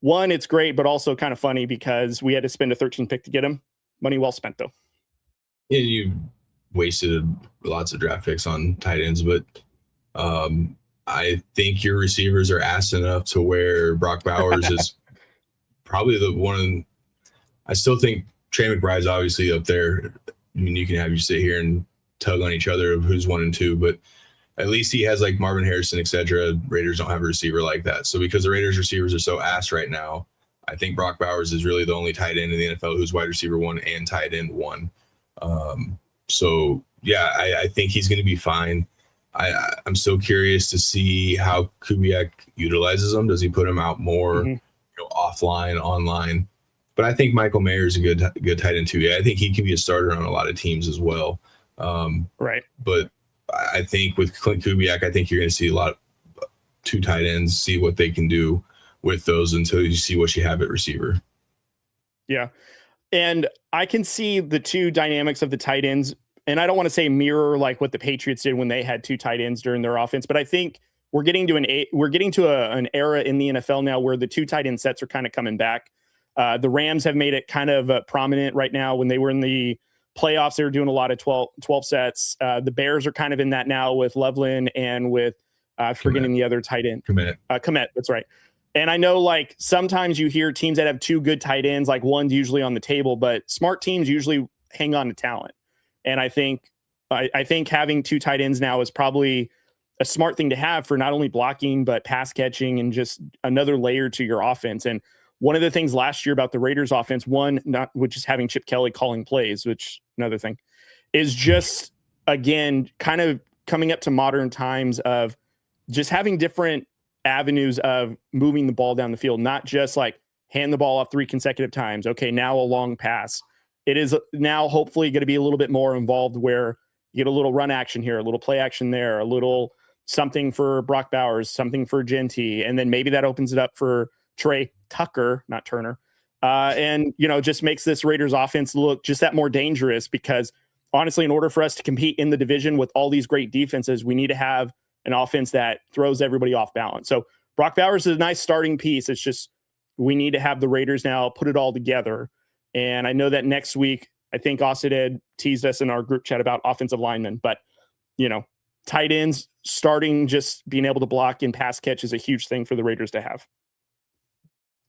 one, it's great, but also kind of funny because we had to spend a 13th pick to get him. Money well spent, though. Yeah, you wasted lots of draft picks on tight ends, but I think your receivers are ass enough to where Brock Bowers is probably the one. I still think Trey McBride's obviously up there. I mean, you can have you sit here and tug on each other of who's 1 and 2, but at least he has like Marvin Harrison, etc. Raiders don't have a receiver like that. So because the Raiders receivers are so ass right now, I think Brock Bowers is really the only tight end in the NFL who's wide receiver 1 and tight end 1. So yeah, I think he's going to be fine. I'm still curious to see how Kubiak utilizes him. Does he put him out more, offline, online? But I think Michael Mayer is a good tight end too. Yeah, I think he can be a starter on a lot of teams as well. Right. But I think with Clint Kubiak, I think you're going to see a lot of 2 tight ends, see what they can do with those until you see what you have at receiver. Yeah. And I can see the 2 dynamics of the tight ends. And I don't want to say mirror like what the Patriots did when they had 2 tight ends during their offense, but I think we're getting to an era in the NFL now where the 2 tight end sets are kind of coming back. The Rams have made it kind of prominent right now. When they were in the playoffs, they were doing a lot of 12 sets. The Bears are kind of in that now with Loveland and with forgetting the other tight end. Komet, that's right. And I know like sometimes you hear teams that have 2 good tight ends, like one's usually on the table, but smart teams usually hang on to talent. And I think having 2 tight ends now is probably a smart thing to have for not only blocking, but pass catching and just another layer to your offense. And one of the things last year about the Raiders offense, which is having Chip Kelly calling plays, which another thing, is just, again, kind of coming up to modern times of just having different avenues of moving the ball down the field, not just like hand the ball off 3 consecutive times. Okay, now a long pass. It is now hopefully going to be a little bit more involved where you get a little run action here, a little play action there, a little something for Brock Bowers, something for Genty, and then maybe that opens it up for Trey Tucker, not Turner, and just makes this Raiders offense look just that more dangerous. Because honestly, in order for us to compete in the division with all these great defenses, we need to have an offense that throws everybody off balance. So Brock Bowers is a nice starting piece. It's just we need to have the Raiders now put it all together. And I know that next week I think Austin had teased us in our group chat about offensive linemen, but tight ends starting just being able to block and pass catch is a huge thing for the Raiders to have.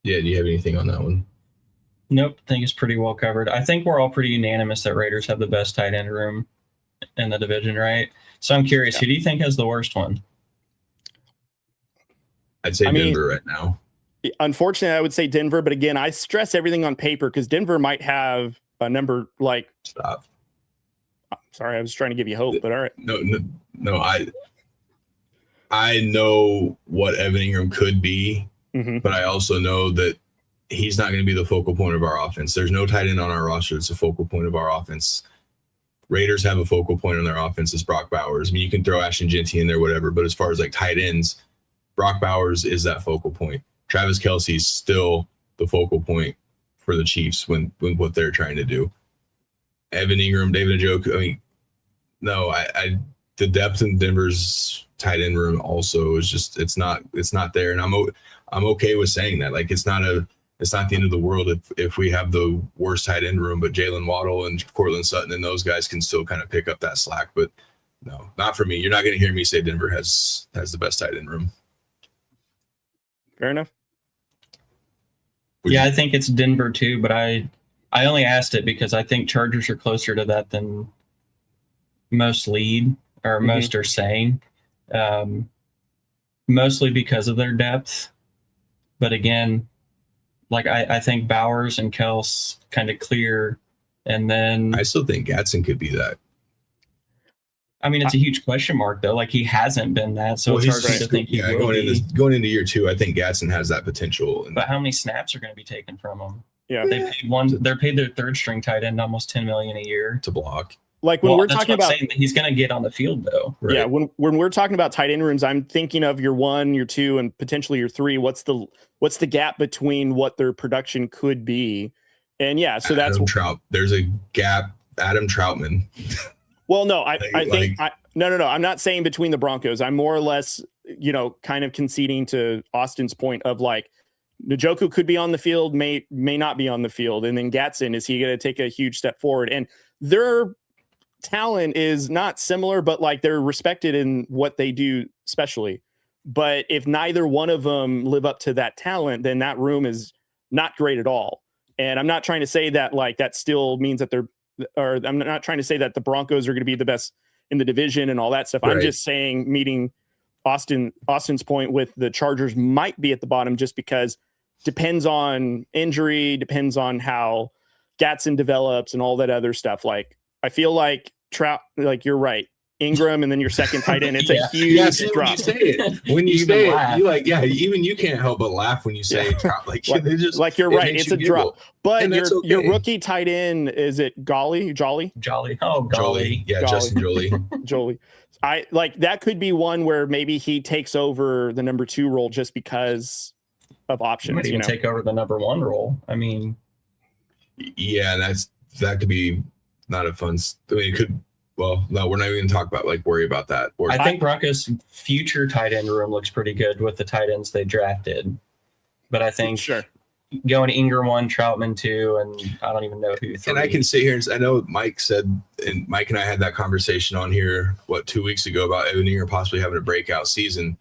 Yeah, do you have anything on that one? Nope, I think it's pretty well covered. I think we're all pretty unanimous that Raiders have the best tight end room in the division, right? So I'm curious, who do you think has the worst one? I'd say Denver right now. Unfortunately, I would say Denver, but again, I stress everything on paper because Denver might have a number like. Stop. Sorry, I was trying to give you hope, but all right. No. I know what Evan Ingram could be, but I also know that he's not going to be the focal point of our offense. There's no tight end on our roster that's a focal point of our offense. Raiders have a focal point on their offense is Brock Bowers. I mean, you can throw Ashton Genty in there, whatever, but as far as like tight ends, Brock Bowers is that focal point. Travis Kelce's still the focal point for the Chiefs when what they're trying to do. Evan Ingram, David Njoku. I mean, no, I the depth in Denver's tight end room also is just it's not there, and I'm okay with saying that. Like it's not the end of the world if we have the worst tight end room, but Jalen Waddle and Cortland Sutton and those guys can still kind of pick up that slack. But no, not for me. You're not going to hear me say Denver has the best tight end room. Fair enough. Yeah, I think it's Denver too, but I only asked it because I think Chargers are closer to that than most lead or most are saying, mostly because of their depth. But again, like I think Bowers and Kels kind of clear, and then I still think Gatson could be that. I mean, it's a huge question mark though. Like he hasn't been that, so it's hard to think he will be. Going into year 2, I think Gatson has that potential. But how many snaps are going to be taken from him? Yeah, they're paid their third string tight end almost $10 million a year to block. Like when we're talking about, saying that he's going to get on the field though. Right? Yeah, when we're talking about tight end rooms, I'm thinking of your 1, your 2, and potentially your 3. What's the gap between what their production could be? And yeah, so that's there's a gap. Adam Troutman. Well, no, I think no. I'm not saying between the Broncos. I'm more or less, kind of conceding to Austin's point of like Njoku could be on the field, may not be on the field, and then Gatson, is he going to take a huge step forward? And their talent is not similar, but like they're respected in what they do, especially. But if neither one of them live up to that talent, then that room is not great at all. And I'm not trying to say that like that still means that I'm not trying to say that the Broncos are going to be the best in the division and all that stuff. Right. I'm just saying, meeting Austin's point with the Chargers might be at the bottom just because depends on injury, depends on how Gatson develops and all that other stuff. Like I feel like like you're right. Ingram and then your second tight end. It's a huge drop. When you say it, you like, even you can't help but laugh when you say it. Like you're right. It's a drop. But your rookie tight end, is it Jolly? Oh, Jolly. Yeah, Jolly. Justin Jolly. Jolly. I like that could be one where maybe he takes over the number 2 role just because of options. He might even take over the number 1 role. I mean, yeah, that could be not a fun. I mean, it could. Well, no, we're not even going to worry about that. I think Broncos' future tight end room looks pretty good with the tight ends they drafted. But I think going to Ingram 1, Troutman 2, and I don't even know who 3. And I can sit here and I know Mike said, and Mike and I had that conversation on here, 2 weeks ago about Evan Ingram possibly having a breakout season.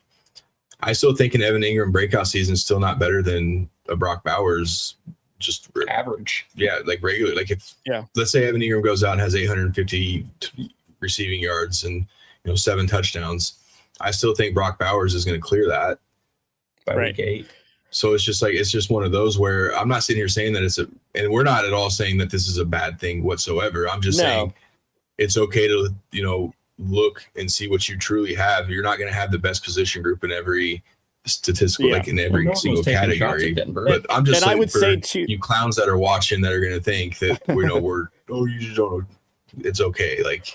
I still think an Evan Ingram breakout season is still not better than a Brock Bowers just average. Yeah, like regular. Like let's say Evan Ingram goes out and has 850 receiving yards and 7 touchdowns. I still think Brock Bowers is going to clear that by week 8. So it's just one of those where I'm not sitting here saying that and we're not at all saying that this is a bad thing whatsoever. I'm just saying it's okay to look and see what you truly have. You're not going to have the best position group in every statistical, like in every single category. But I'm just saying, I would say too, you clowns that are watching that are going to think that you just don't know. It's okay. Like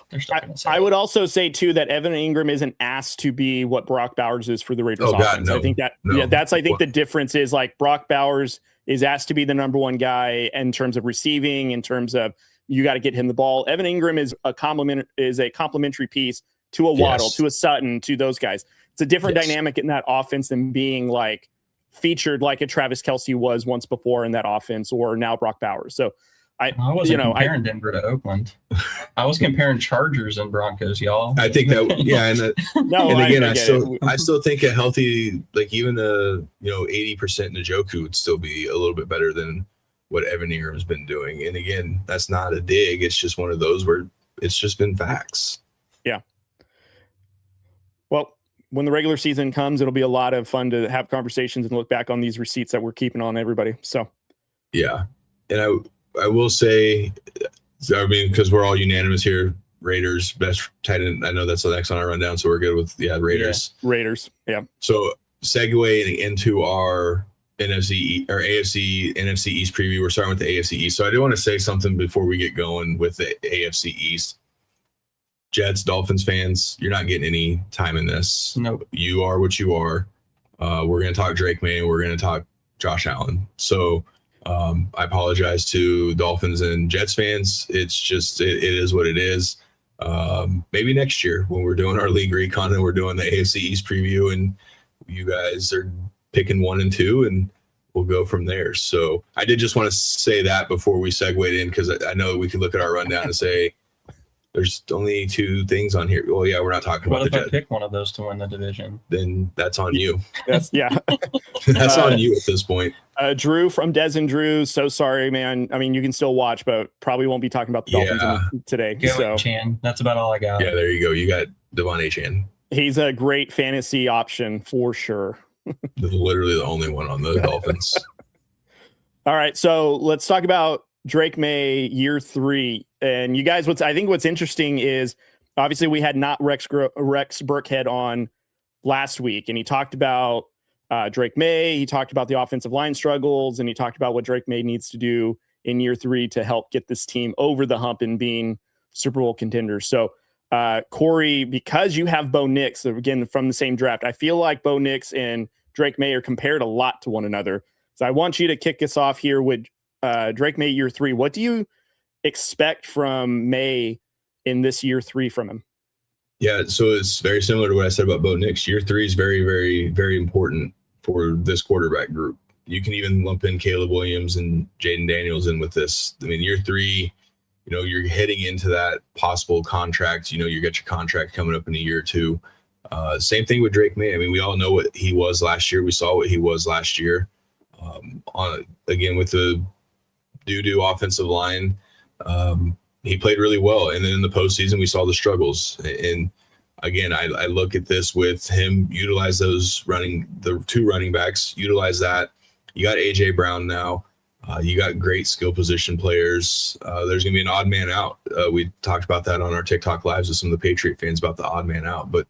I would also say too that Evan Ingram isn't asked to be what Brock Bowers is for the Raiders offense. I think the difference is like Brock Bowers is asked to be the number 1 guy in terms of receiving, in terms of you got to get him the ball. Evan Ingram is a complementary piece to a Waddle, to a Sutton, to those guys. It's a different dynamic in that offense than being like featured like a Travis Kelce was once before in that offense, or now Brock Bowers. So I wasn't comparing Denver to Oakland. I was comparing Chargers and Broncos, y'all. I think that, yeah. And, No, and again, I I still think a healthy, like even 80% Njoku would still be a little bit better than what Evan Ingram's been doing. And again, that's not a dig. It's just one of those where it's just been facts. Yeah. Well, when the regular season comes, it'll be a lot of fun to have conversations and look back on these receipts that we're keeping on everybody. So, yeah. And I will say, I mean, because we're all unanimous here, Raiders, best tight end. I know that's the next on our rundown, so we're good with, Raiders. Yeah, Raiders, yeah. So, segueing into our NFC or AFC, NFC East preview, we're starting with the AFC East. So, I do want to say something before we get going with the AFC East. Jets, Dolphins fans, you're not getting any time in this. Nope. You are what you are. We're going to talk Drake May, and we're going to talk Josh Allen. So, I apologize to Dolphins and Jets fans. It's just, it is what it is. Maybe next year when we're doing our League Recon and we're doing the AFC East preview and you guys are picking 1 and 2 and we'll go from there. So I did just want to say that before we segued in, because I know we could look at our rundown and say, there's only 2 things on here. Well, yeah, we're not talking about the Jets. What if I pick one of those to win the division? Then that's on you. That's That's on you at this point. Drew from Des and Drew, so sorry, man. I mean, you can still watch, but probably won't be talking about the Dolphins today. Go Chan. That's about all I got. Yeah, there you go. You got Devon Achane. He's a great fantasy option for sure. Literally the only one on the Dolphins. All right, so let's talk about Drake May year 3. And you guys, what's interesting is obviously we had not Rex Burkhead on last week, and he talked about Drake May. He talked about the offensive line struggles, and he talked about what Drake May needs to do in year 3 to help get this team over the hump and being Super Bowl contenders. So, Corey, because you have Bo Nix, again, from the same draft, I feel like Bo Nix and Drake May are compared a lot to one another. So I want you to kick us off here with Drake May year 3. What do you expect from May in this year 3 from him? Yeah, so it's very similar to what I said about Bo Nix. Year 3 is very, very, very important for this quarterback group. You can even lump in Caleb Williams and Jaden Daniels in with this. I mean, year 3, you're heading into that possible contract. You got your contract coming up in a year or 2. Same thing with Drake May. I mean, we all know what he was last year. We saw what he was last year. Again, with the doo-doo offensive line, he played really well. And then in the postseason, we saw the struggles. And again, I look at this with him, utilize the 2 running backs, utilize that. You got A.J. Brown now. You got great skill position players. There's going to be an odd man out. We talked about that on our TikTok lives with some of the Patriot fans about the odd man out. But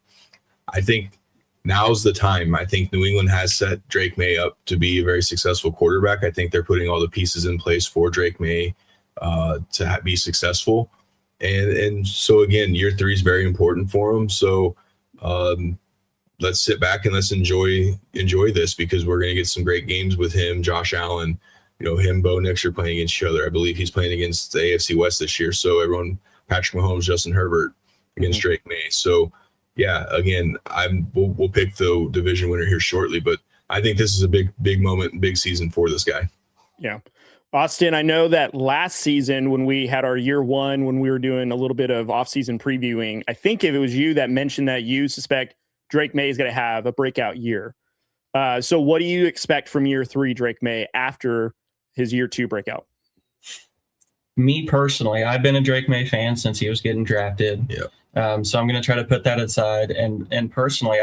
I think now's the time. I think New England has set Drake May up to be a very successful quarterback. I think they're putting all the pieces in place for Drake May to be successful. And so, again, year 3 is very important for him. So let's sit back and let's enjoy this, because we're going to get some great games with him, Josh Allen. Him, Bo Nix are playing against each other. I believe he's playing against the AFC West this year. So everyone, Patrick Mahomes, Justin Herbert against Drake May. So, yeah, again, we'll pick the division winner here shortly, but I think this is a big moment, big season for this guy. Yeah. Austin, I know that last season when we had our year 1, when we were doing a little bit of offseason previewing, I think if it was you that mentioned that you suspect Drake May is going to have a breakout year. So what do you expect from year 3 Drake May after his year 2 breakout? Me personally, I've been a Drake May fan since he was getting drafted. Yeah. So I'm going to try to put that aside. And personally,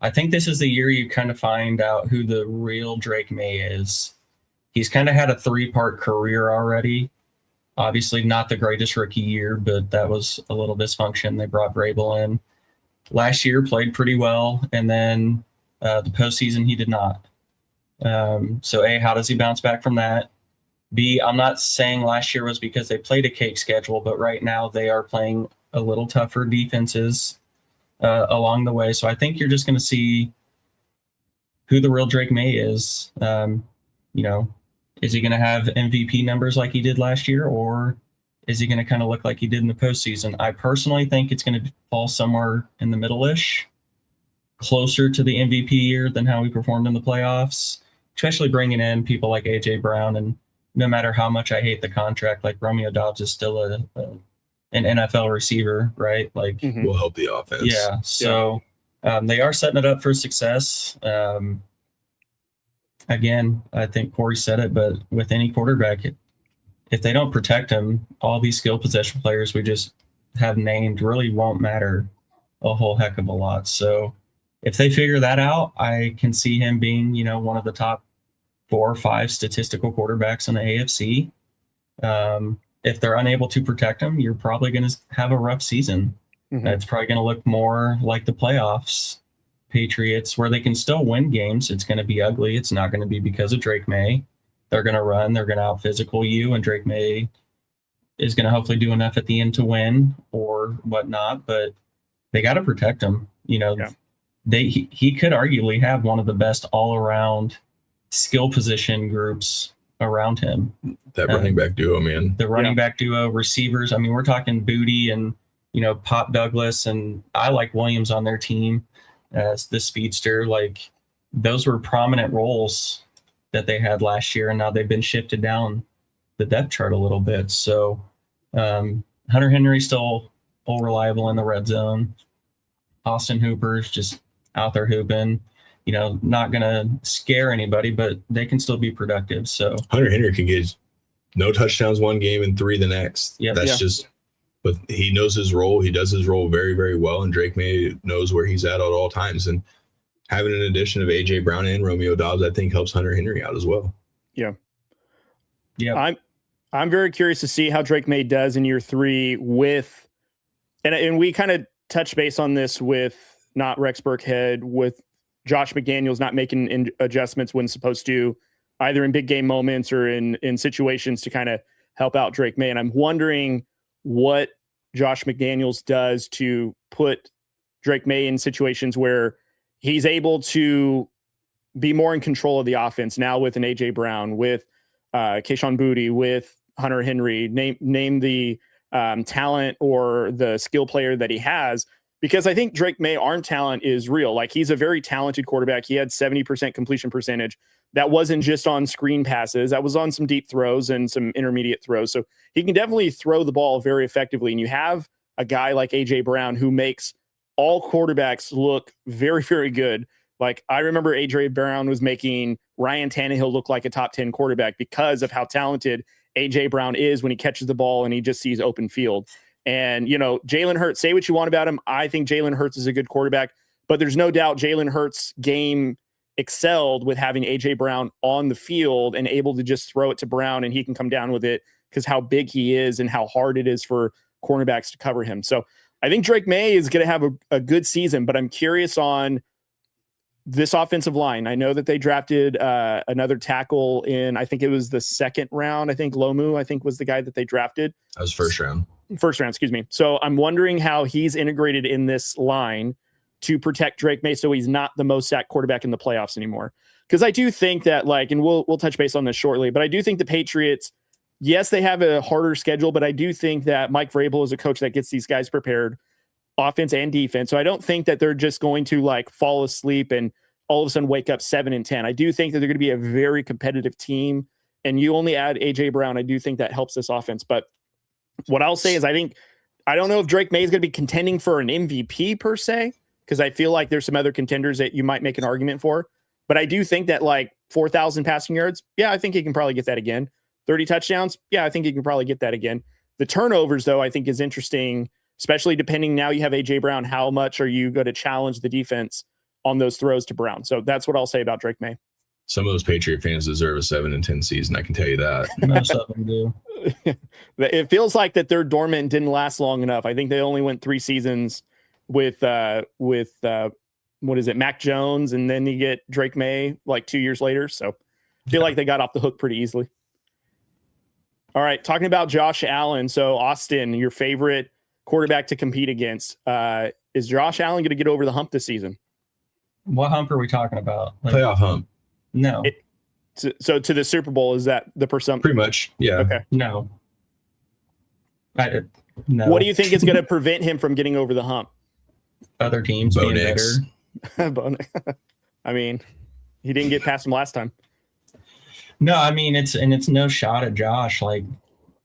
I think this is the year you kind of find out who the real Drake May is. He's kind of had a 3-part career already. Obviously not the greatest rookie year, but that was a little dysfunction. They brought Vrabel in. Last year played pretty well, and then the postseason he did not. So A, how does he bounce back from that? B, I'm not saying last year was because they played a cake schedule, but right now they are playing a little tougher defenses along the way. So I think you're just going to see who the real Drake May is. Is he going to have MVP numbers like he did last year, or is he going to kind of look like he did in the postseason? I personally think it's going to fall somewhere in the middle-ish, closer to the MVP year than how he performed in the playoffs, especially bringing in people like A.J. Brown and no matter how much I hate the contract, like Romeo Doubs is still an NFL receiver, right? Like, will help the offense. yeah. So they are setting it up for success. Again, I think Corey said it, but with any quarterback, if they don't protect him, all these skill possession players we just have named really won't matter a whole heck of a lot. So if they figure that out, I can see him being, one of the top 4 or 5 statistical quarterbacks in the AFC. If they're unable to protect him, you're probably going to have a rough season. It's probably going to look more like the playoffs, Patriots, where they can still win games. It's going to be ugly. It's not going to be because of Drake May. They're going to run. They're going to out-physical you, and Drake May is going to hopefully do enough at the end to win or whatnot, but they got to protect him. He could arguably have one of the best all-around skill position groups around him. That running back duo, man. The running back duo, receivers. I mean, we're talking Booty and, Pop Douglas, and I like Williams on their team as the speedster. Like, those were prominent roles that they had last year, and now they've been shifted down the depth chart a little bit. So Hunter Henry's still all reliable in the red zone. Austin Hooper's just out there hooping. Not going to scare anybody, but they can still be productive. So Hunter Henry can get no touchdowns one game and 3 the next. Yeah, but he knows his role. He does his role very, very well, and Drake May knows where he's at all times. And having an addition of A.J. Brown and Romeo Doubs, I think, helps Hunter Henry out as well. Yeah. Yeah. I'm very curious to see how Drake May does in year 3 with, and we kind of touched base on this with not Rex Burkhead, with Josh McDaniels not making adjustments when supposed to, either in big game moments or in situations to kind of help out Drake May. And I'm wondering what Josh McDaniels does to put Drake May in situations where he's able to be more in control of the offense now with an A.J. Brown, with Kayshon Boutte, with Hunter Henry, name the talent or the skill player that he has. Because I think Drake May, arm talent is real. Like, he's a very talented quarterback. He had 70% completion percentage. That wasn't just on screen passes. That was on some deep throws and some intermediate throws. So he can definitely throw the ball very effectively. And you have a guy like A.J. Brown who makes all quarterbacks look very, very good. Like, I remember A.J. Brown was making Ryan Tannehill look like a top 10 quarterback because of how talented A.J. Brown is when he catches the ball and he just sees open field. And, Jalen Hurts, say what you want about him. I think Jalen Hurts is a good quarterback, but there's no doubt Jalen Hurts' game excelled with having A.J. Brown on the field and able to just throw it to Brown and he can come down with it because how big he is and how hard it is for cornerbacks to cover him. So I think Drake May is going to have a good season, but I'm curious on this offensive line. I know that they drafted another tackle in, I think it was the 2nd round. I think Lomu, was the guy that they drafted. That was first round, excuse me. So I'm wondering how he's integrated in this line to protect Drake May so he's not the most sacked quarterback in the playoffs anymore. Because I do think that, and we'll touch base on this shortly, but I do think the Patriots, yes, they have a harder schedule, but I do think that Mike Vrabel is a coach that gets these guys prepared, offense and defense. So I don't think that they're just going to fall asleep and all of a sudden wake up 7-10. I do think that they're going to be a very competitive team, and you only add A.J. Brown. I do think that helps this offense. But what I'll say is I don't know if Drake May is going to be contending for an MVP per se, because I feel like there's some other contenders that you might make an argument for. But I do think that 4,000 passing yards, yeah, I think he can probably get that again. 30 touchdowns, yeah, I think he can probably get that again. The turnovers, though, I think is interesting, especially depending now you have A.J. Brown. How much are you going to challenge the defense on those throws to Brown? So that's what I'll say about Drake May. Some of those Patriot fans deserve a 7-10 season. I can tell you that. Most of them do. It feels like that their dormant didn't last long enough. I think they only went 3 seasons with what is it, Mac Jones, and then you get Drake May 2 years later. So I feel like they got off the hook pretty easily. All right, talking about Josh Allen. So Austin, your favorite quarterback to compete against. Is Josh Allen going to get over the hump this season? What hump are we talking about? Playoff hump. No. So to the Super Bowl, is that the percent? Pretty much, yeah. Okay. No. No. What do you think is going to prevent him from getting over the hump? Other teams being better. I mean, he didn't get past him last time. No, I mean it's no shot at Josh. Like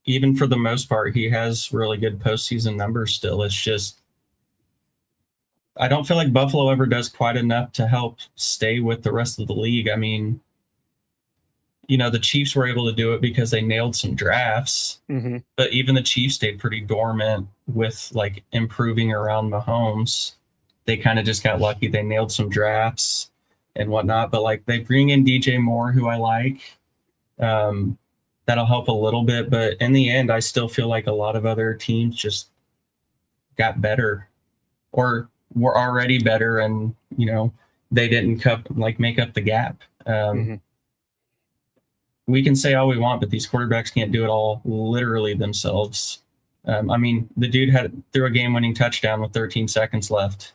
even for the most part, he has really good postseason numbers still. It's just I don't feel like Buffalo ever does quite enough to help stay with the rest of the league. I mean, the Chiefs were able to do it because they nailed some drafts, but even the Chiefs stayed pretty dormant with like improving around Mahomes. They kind of just got lucky. They nailed some drafts and whatnot, but like they bring in DJ Moore, who I like. That'll help a little bit, but in the end, I still feel like a lot of other teams just got better or were already better, and they didn't make up the gap. We can say all we want, but these quarterbacks can't do it all literally themselves. I mean, the dude threw a game-winning touchdown with 13 seconds left,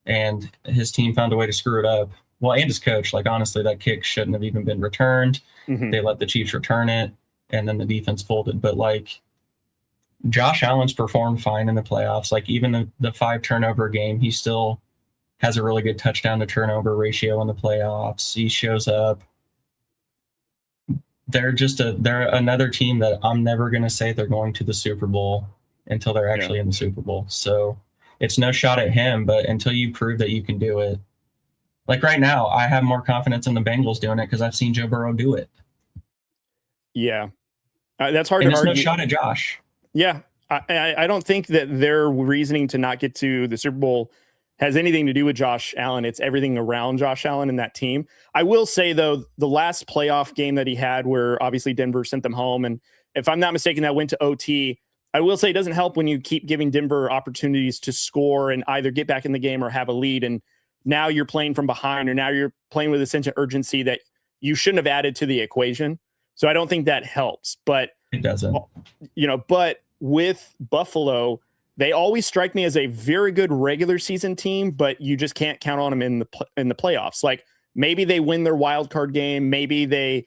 and his team found a way to screw it up. Well, and his coach, like honestly, that kick shouldn't have even been returned. They let the Chiefs return it, and then the defense folded. But like Josh Allen's performed fine in the playoffs. Like even the 5 turnover game, he still has a really good touchdown to turnover ratio in the playoffs. He shows up. They're another team that I'm never going to say they're going to the Super Bowl until they're actually in the Super Bowl. So it's no shot at him, but until you prove that you can do it. Like right now, I have more confidence in the Bengals doing it because I've seen Joe Burrow do it. Yeah. That's hard and to argue. There's no shot at Josh. Yeah. I don't think that their reasoning to not get to the Super Bowl has anything to do with Josh Allen. It's everything around Josh Allen and that team. I will say, though, the last playoff game that he had where obviously Denver sent them home, and if I'm not mistaken, that went to OT. I will say it doesn't help when you keep giving Denver opportunities to score and either get back in the game or have a lead. And now you're playing from behind, or now you're playing with a sense of urgency that you shouldn't have added to the equation. So I don't think that helps. But it doesn't. But with Buffalo, they always strike me as a very good regular season team, but you just can't count on them in the playoffs. Like maybe they win their wild card game, maybe they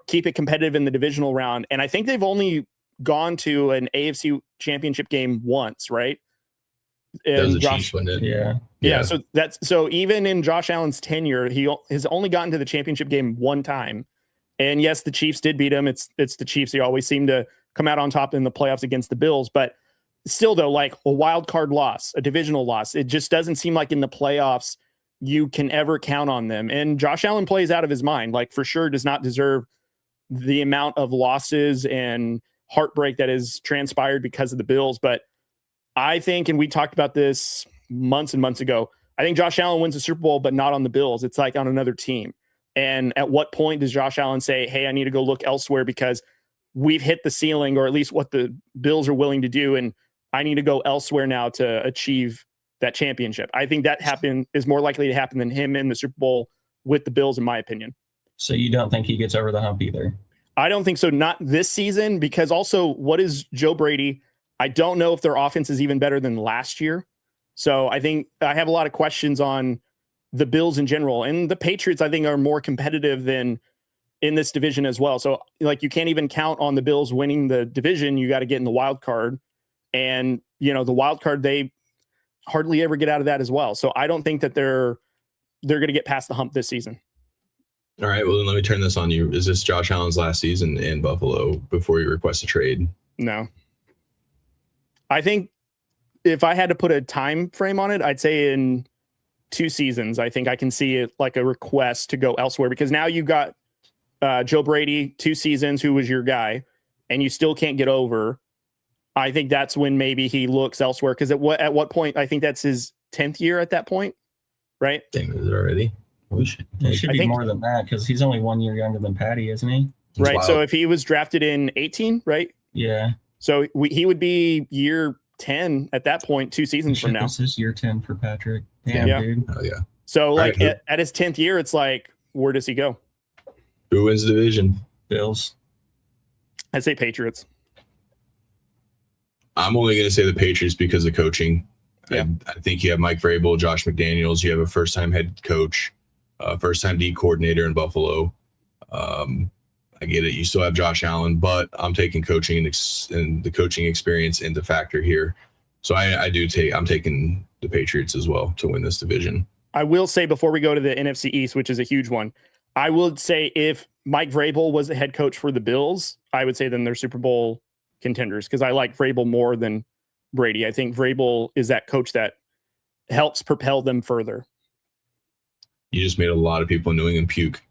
keep it competitive in the divisional round, and I think they've only gone to an AFC championship game once, right? And Josh won it. Yeah. So even in Josh Allen's tenure, he has only gotten to the championship game one time. And yes, the Chiefs did beat him. It's the Chiefs. They always seem to come out on top in the playoffs against the Bills, but still, though, like a wild card loss, a divisional loss, it just doesn't seem like in the playoffs you can ever count on them. And Josh Allen plays out of his mind, like for sure does not deserve the amount of losses and heartbreak that has transpired because of the Bills. But I think, and we talked about this months and months ago, I think Josh Allen wins the Super Bowl, but not on the Bills. It's like on another team. And at what point does Josh Allen say, hey, I need to go look elsewhere because we've hit the ceiling, or at least what the Bills are willing to do, and I need to go elsewhere now to achieve that championship? I think that is more likely to happen than him in the Super Bowl with the Bills, in my opinion. So you don't think he gets over the hump either? I don't think so. Not this season, because also what is Joe Brady? I don't know if their offense is even better than last year. So I think I have a lot of questions on the Bills in general, and the Patriots, I think, are more competitive than in this division as well. So like you can't even count on the Bills winning the division. You got to get in the wild card. And, the wild card, they hardly ever get out of that as well. So I don't think that they're going to get past the hump this season. All right. Well, then let me turn this on you. Is this Josh Allen's last season in Buffalo before you request a trade? No. I think if I had to put a time frame on it, I'd say in 2 seasons, I think I can see it like a request to go elsewhere, because now you got Joe Brady, 2 seasons, who was your guy, and you still can't get over. I think that's when maybe he looks elsewhere, because at what point, I think that's his 10th year at that point, right? Damn, is it already? It should be more than that, because he's only 1 year younger than Patty, isn't he? Right. Wow. So if he was drafted in 18, right? Yeah. So he would be year 10 at that point, 2 seasons from now. This is year 10 for Patrick. Damn, dude. Oh, yeah. So like right. at his 10th year, it's like, where does he go? Who wins the division? Bills. I'd say Patriots. I'm only going to say the Patriots because of coaching. Yeah. I think you have Mike Vrabel, Josh McDaniels. You have a first-time head coach, first-time D coordinator in Buffalo. I get it. You still have Josh Allen, but I'm taking coaching and the coaching experience into factor here. So I'm taking the Patriots as well to win this division. I will say, before we go to the NFC East, which is a huge one, I would say if Mike Vrabel was the head coach for the Bills, I would say then they're Super Bowl contenders because I like Vrabel more than Brady. I think Vrabel is that coach that helps propel them further. You just made a lot of people in New England puke.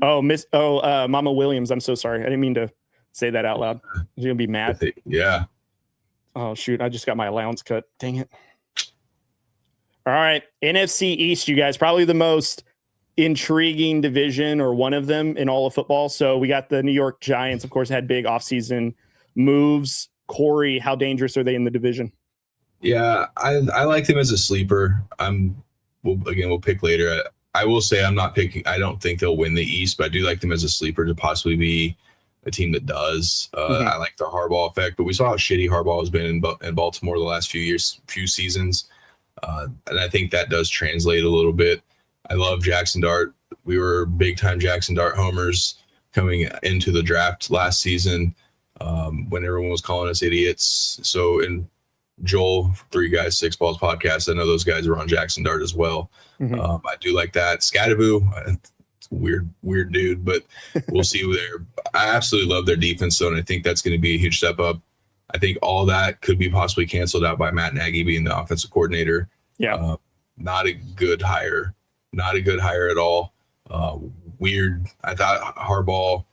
Mama Williams, I'm so sorry. I didn't mean to say that out loud. You're gonna be mad. Yeah. Oh shoot, I just got my allowance cut. Dang it. All right. NFC East, you guys, probably the most intriguing division or one of them in all of football. So we got the New York Giants, of course, had big offseason moves. Corey, how dangerous are they in the division? Yeah, I like them as a sleeper. We'll pick later. I will say I'm not picking. I don't think they'll win the East, but I do like them as a sleeper to possibly be a team that does. I like the Harbaugh effect, but we saw how shitty Harbaugh has been in Baltimore the last few seasons. And I think that does translate a little bit. I love Jackson Dart. We were big time Jackson Dart homers coming into the draft last season when everyone was calling us idiots. So in Joel, 3 Guys, 6 Balls podcast, I know those guys were on Jackson Dart as well. I do like that. Scattaboo, weird dude, but we'll see there. I absolutely love their defense, though, and I think that's going to be a huge step up. I think all that could be possibly canceled out by Matt Nagy being the offensive coordinator. Yeah. Not a good hire. Not a good hire at all. Weird. I thought Harbaugh,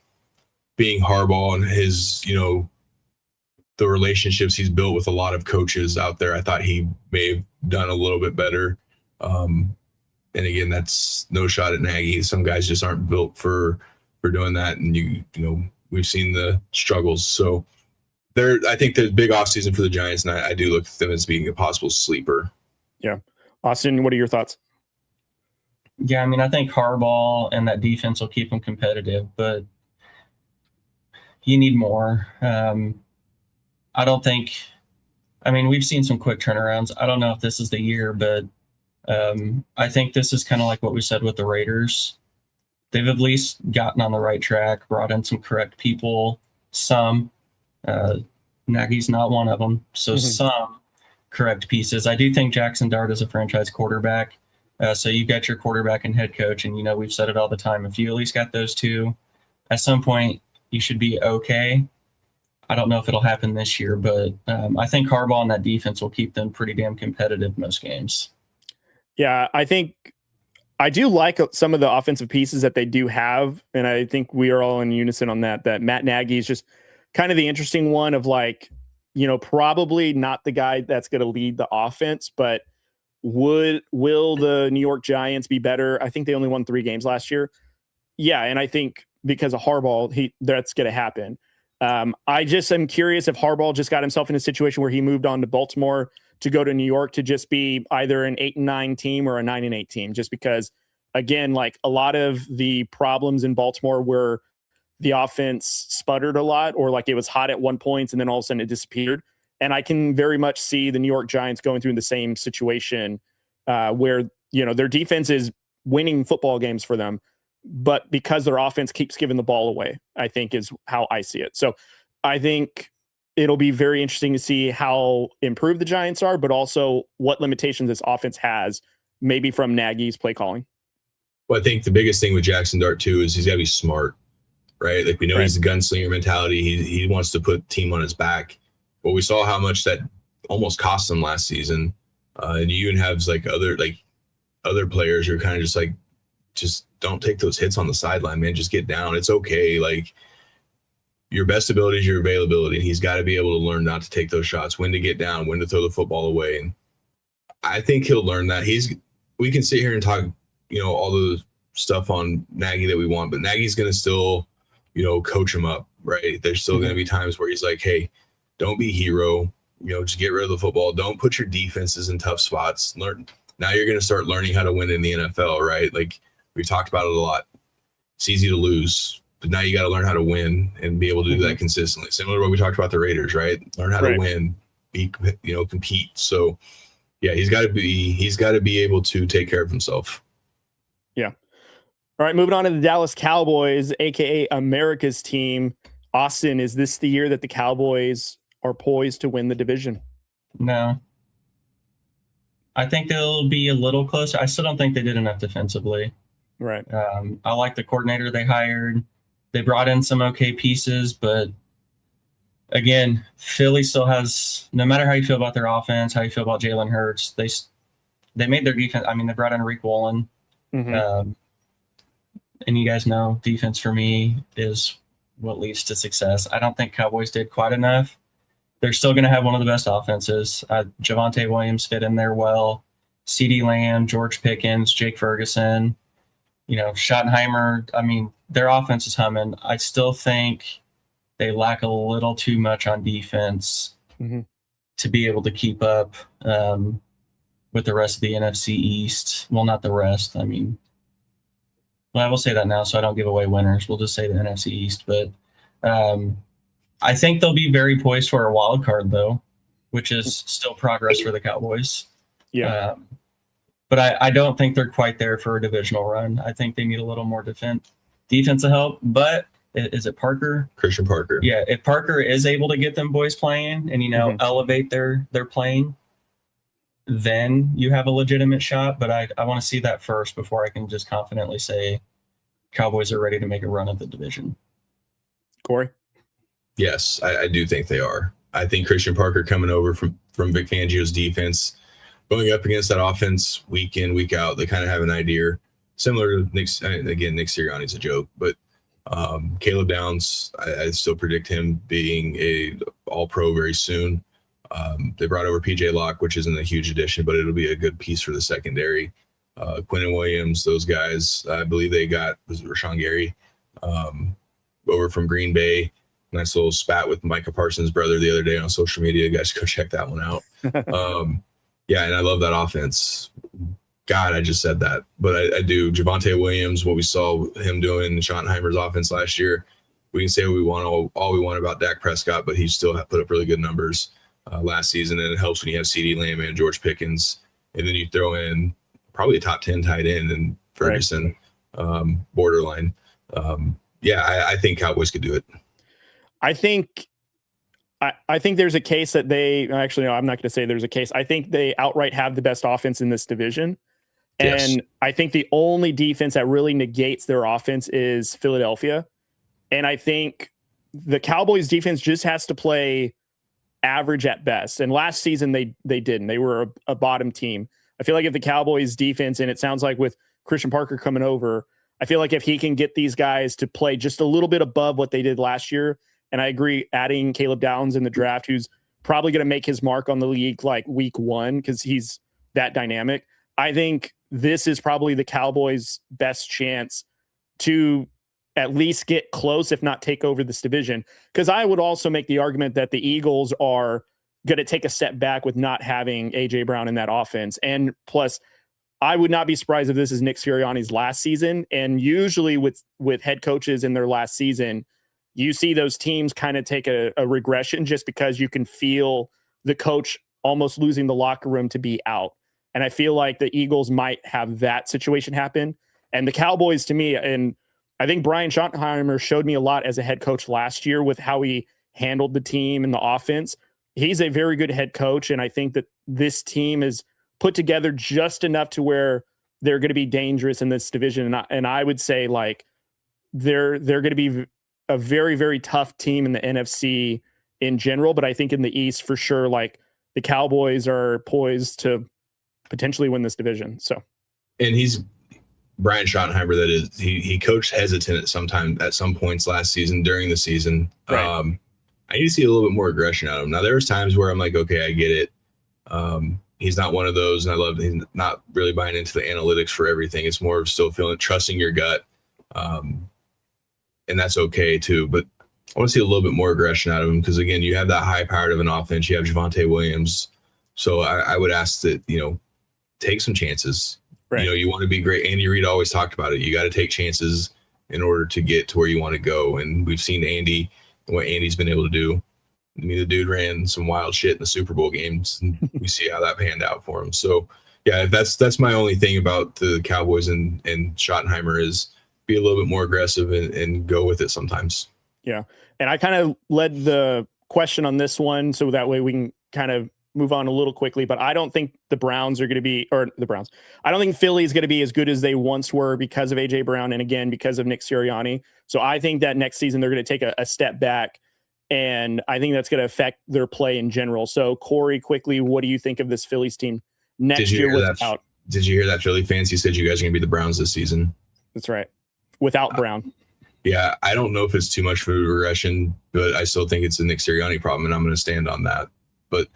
being Harbaugh and his, the relationships he's built with a lot of coaches out there, I thought he may have done a little bit better. And again, that's no shot at Nagy. Some guys just aren't built for doing that. And we've seen the struggles. So I think there's a big offseason for the Giants, and I do look at them as being a possible sleeper. Yeah. Austin, what are your thoughts? Yeah, I mean, I think Harbaugh and that defense will keep them competitive, but you need more. I don't think – I mean, we've seen some quick turnarounds. I don't know if this is the year, but I think this is kind of like what we said with the Raiders. They've at least gotten on the right track, brought in some correct people, some – Nagy's not one of them. So some correct pieces. I do think Jackson Dart is a franchise quarterback. So you got your quarterback and head coach, and we've said it all the time. If you at least got those two, at some point you should be okay. I don't know if it'll happen this year, but I think Harbaugh and that defense will keep them pretty damn competitive most games. Yeah, I think I do like some of the offensive pieces that they do have, and I think we are all in unison on that Matt Nagy is just kind of the interesting one of probably not the guy that's going to lead the offense, but will the New York Giants be better? I think they only won 3 games last year. Yeah. And I think because of Harbaugh, that's going to happen. I just am curious if Harbaugh just got himself in a situation where he moved on to Baltimore to go to New York to just be either an 8-9 team or a 9-8 team, just because again, a lot of the problems in Baltimore were the offense sputtered a lot, or it was hot at one point and then all of a sudden it disappeared. And I can very much see the New York Giants going through the same situation where, their defense is winning football games for them, but because their offense keeps giving the ball away, I think is how I see it. So I think it'll be very interesting to see how improved the Giants are, but also what limitations this offense has, maybe from Nagy's play calling. Well, I think the biggest thing with Jackson Dart too is he's got to be smart. Right? We know he's a gunslinger mentality. He wants to put the team on his back. But we saw how much that almost cost him last season. And you even have other players who are kind of just don't take those hits on the sideline, man. Just get down. It's okay. Your best ability is your availability. And he's got to be able to learn not to take those shots, when to get down, when to throw the football away. And I think he'll learn that. We can sit here and talk, all the stuff on Nagy that we want, but Nagy's going to still coach him up, right? There's still going to be times where he's like, hey, don't be hero, just get rid of the football. Don't put your defenses in tough spots. Now you're going to start learning how to win in the NFL, right? We've talked about it a lot. It's easy to lose, but now you got to learn how to win and be able to do that consistently. Similar to what we talked about the Raiders, right? Learn how to win, compete. So yeah, he's got to be able to take care of himself. Yeah. All right, moving on to the Dallas Cowboys, a.k.a. America's team. Austin, is this the year that the Cowboys are poised to win the division? No. I think they'll be a little closer. I still don't think they did enough defensively. Right. I like the coordinator they hired. They brought in some okay pieces, but again, Philly still has, no matter how you feel about their offense, how you feel about Jalen Hurts, they made their defense. I mean, they brought in Rick Woolen. Mm-hmm. And you guys know defense for me is what leads to success. I don't think Cowboys did quite enough. They're still going to have one of the best offenses. Javonte Williams fit in there well. CeeDee Lamb, George Pickens, Jake Ferguson, Schottenheimer. I mean, their offense is humming. I still think they lack a little too much on defense to be able to keep up with the rest of the NFC East. Well, not the rest. I mean, well, I will say that now so I don't give away winners. We'll just say the NFC East. But I think they'll be very poised for a wild card, though, which is still progress for the Cowboys. Yeah. But I don't think they're quite there for a divisional run. I think they need a little more defensive help. But is it Parker? Christian Parker. Yeah, if Parker is able to get them boys playing and, elevate their playing, then you have a legitimate shot. But I want to see that first before I can just confidently say Cowboys are ready to make a run at the division. Corey? Yes, I do think they are. I think Christian Parker coming over from Vic Fangio's defense, going up against that offense week in, week out, they kind of have an idea. Similar to Nick Sirianni's a joke, but Caleb Downs, I still predict him being a all-pro very soon. They brought over PJ Locke, which isn't a huge addition, but it'll be a good piece for the secondary. Quinnen Williams, those guys, I believe they got Rashawn Gary over from Green Bay. Nice little spat with Micah Parsons' brother the other day on social media. You guys go check that one out. Yeah, and I love that offense. God, I just said that, but I do. Javonte Williams, what we saw him doing in Schottenheimer's offense last year, we can say what we want, all we want about Dak Prescott, but he still put up really good numbers last season, and it helps when you have CeeDee Lamb and George Pickens, and then you throw in probably a top 10 tight end and Ferguson, borderline. I think Cowboys could do it. I think there's a case that I'm not going to say there's a case. I think they outright have the best offense in this division. And yes. I think the only defense that really negates their offense is Philadelphia. And I think the Cowboys defense just has to play average at best. And last season they didn't. They were a bottom team. I feel like if the Cowboys defense, and it sounds like with Christian Parker coming over, I feel like if he can get these guys to play just a little bit above what they did last year, and I agree, adding Caleb Downs in the draft, who's probably going to make his mark on the league like week one because he's that dynamic. I think this is probably the Cowboys' best chance to at least get close, if not take over this division. Because I would also make the argument that the Eagles are going to take a step back with not having A.J. Brown in that offense. And plus, I would not be surprised if this is Nick Sirianni's last season. And usually with head coaches in their last season, you see those teams kind of take a regression just because you can feel the coach almost losing the locker room to be out. And I feel like the Eagles might have that situation happen. And the Cowboys, to me, and I think Brian Schottenheimer showed me a lot as a head coach last year with how he handled the team and the offense. He's a very good head coach. And I think that this team is put together just enough to where they're going to be dangerous in this division. And I would say like they're going to be a very, very tough team in the NFC in general. But I think in the East, for sure, like the Cowboys are poised to potentially win this division. So, and he's Brian Schottenheimer. That is, he coached hesitant at some points last season during the season. Right. I need to see a little bit more aggression out of him. Now, there was times where I'm like, okay, I get it. He's not one of those, and I love he's not really buying into the analytics for everything. It's more of still trusting your gut, and that's okay too. But I want to see a little bit more aggression out of him because, again, you have that high-powered of an offense. You have Javonte Williams. So I would ask that, take some chances. Right. You want to be great. Andy Reid always talked about it. You got to take chances in order to get to where you want to go. And we've seen Andy and what Andy's been able to do. I mean, the dude ran some wild shit in the Super Bowl games, and we see how that panned out for him. So, yeah, that's my only thing about the Cowboys and Schottenheimer is be a little bit more aggressive and go with it sometimes. Yeah. And I kind of led the question on this one so that way we can kind of move on a little quickly, but I don't think the Browns are going to be, or the Browns. I don't think Philly is going to be as good as they once were because of AJ Brown and again because of Nick Sirianni. So I think that next season they're going to take a step back, and I think that's going to affect their play in general. So Corey, quickly, what do you think of this Phillies team next year without? Did you hear that Philly fans? He said you guys are going to be the Browns this season. That's right. Without Brown. Yeah, I don't know if it's too much for regression, but I still think it's a Nick Sirianni problem, and I'm going to stand on that. But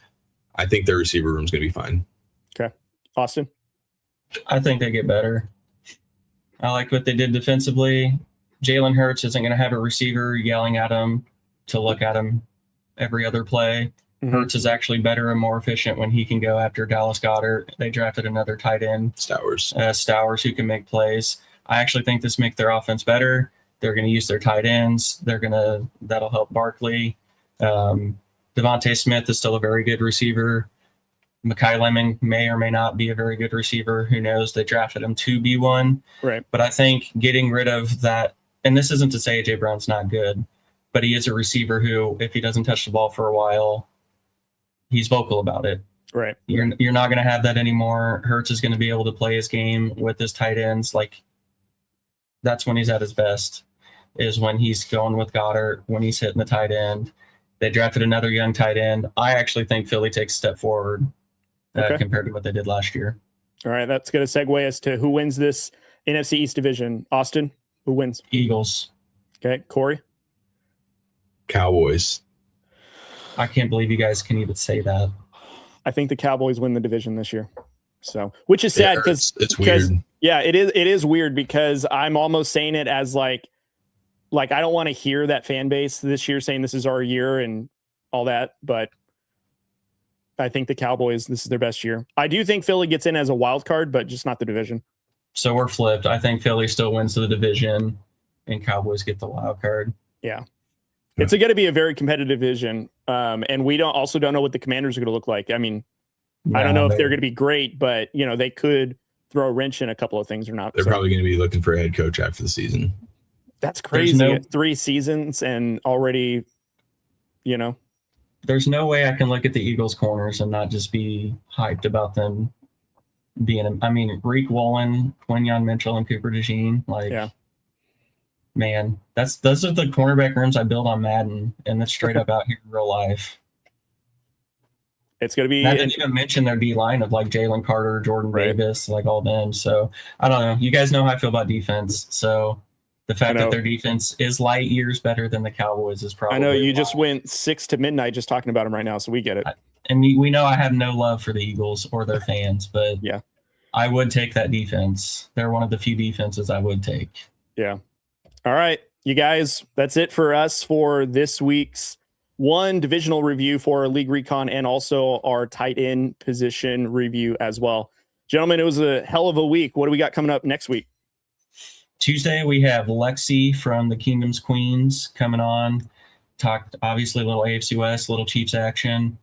I think their receiver room is going to be fine. Okay. Austin? I think they get better. I like what they did defensively. Jalen Hurts isn't going to have a receiver yelling at him to look at him every other play. Mm-hmm. Hurts is actually better and more efficient when he can go after Dallas Goedert. They drafted another tight end, Stowers, who can make plays. I actually think this makes their offense better. They're going to use their tight ends. That'll help Barkley. Devontae Smith is still a very good receiver. Mekhi Lemon may or may not be a very good receiver. Who knows? They drafted him to be one. Right. But I think getting rid of that, and this isn't to say AJ Brown's not good, but he is a receiver who, if he doesn't touch the ball for a while, he's vocal about it. Right. You're not going to have that anymore. Hurts is going to be able to play his game with his tight ends. Like, that's when he's at his best, is when he's going with Goddard, when he's hitting the tight end. They drafted another young tight end. I actually think Philly takes a step forward compared to what they did last year. All right, that's going to segue us to who wins this NFC East division. Austin, who wins? Eagles. Okay, Corey? Cowboys. I can't believe you guys can even say that. I think the Cowboys win the division this year. So, which is sad because it's weird. Yeah, it is weird because I'm almost saying it as like I don't want to hear that fan base this year saying this is our year and all that, but I think the Cowboys, this is their best year. I do think Philly gets in as a wild card, but just not the division. So we're flipped. I think Philly still wins the division and Cowboys get the wild card. Yeah. It's going to be a very competitive division. And we don't know what the Commanders are going to look like. I mean, I don't know if they're going to be great, but they could throw a wrench in a couple of things or not. They're probably going to be looking for a head coach after the season. That's crazy. 3 seasons and already, There's no way I can look at the Eagles corners and not just be hyped about them being, Reek Woolen, Quinyon Mitchell, and Cooper DeJean. Man, those are the cornerback rooms I build on Madden, and that's straight up out here in real life. It's going to be. I didn't even mention their D line of like Jalen Carter, Jordan Davis, like all them. So I don't know. You guys know how I feel about defense. So the fact that their defense is light years better than the Cowboys is probably. I know you just went 6 to midnight just talking about them right now, so we get it. And we know I have no love for the Eagles or their fans, but yeah, I would take that defense. They're one of the few defenses I would take. Yeah. All right, you guys, that's it for us for this week's divisional review for League Recon and also our tight end position review as well. Gentlemen, it was a hell of a week. What do we got coming up next week? Tuesday, we have Lexi from the Kingdom's Queens coming on. Talked, obviously, a little AFC West, a little Chiefs action.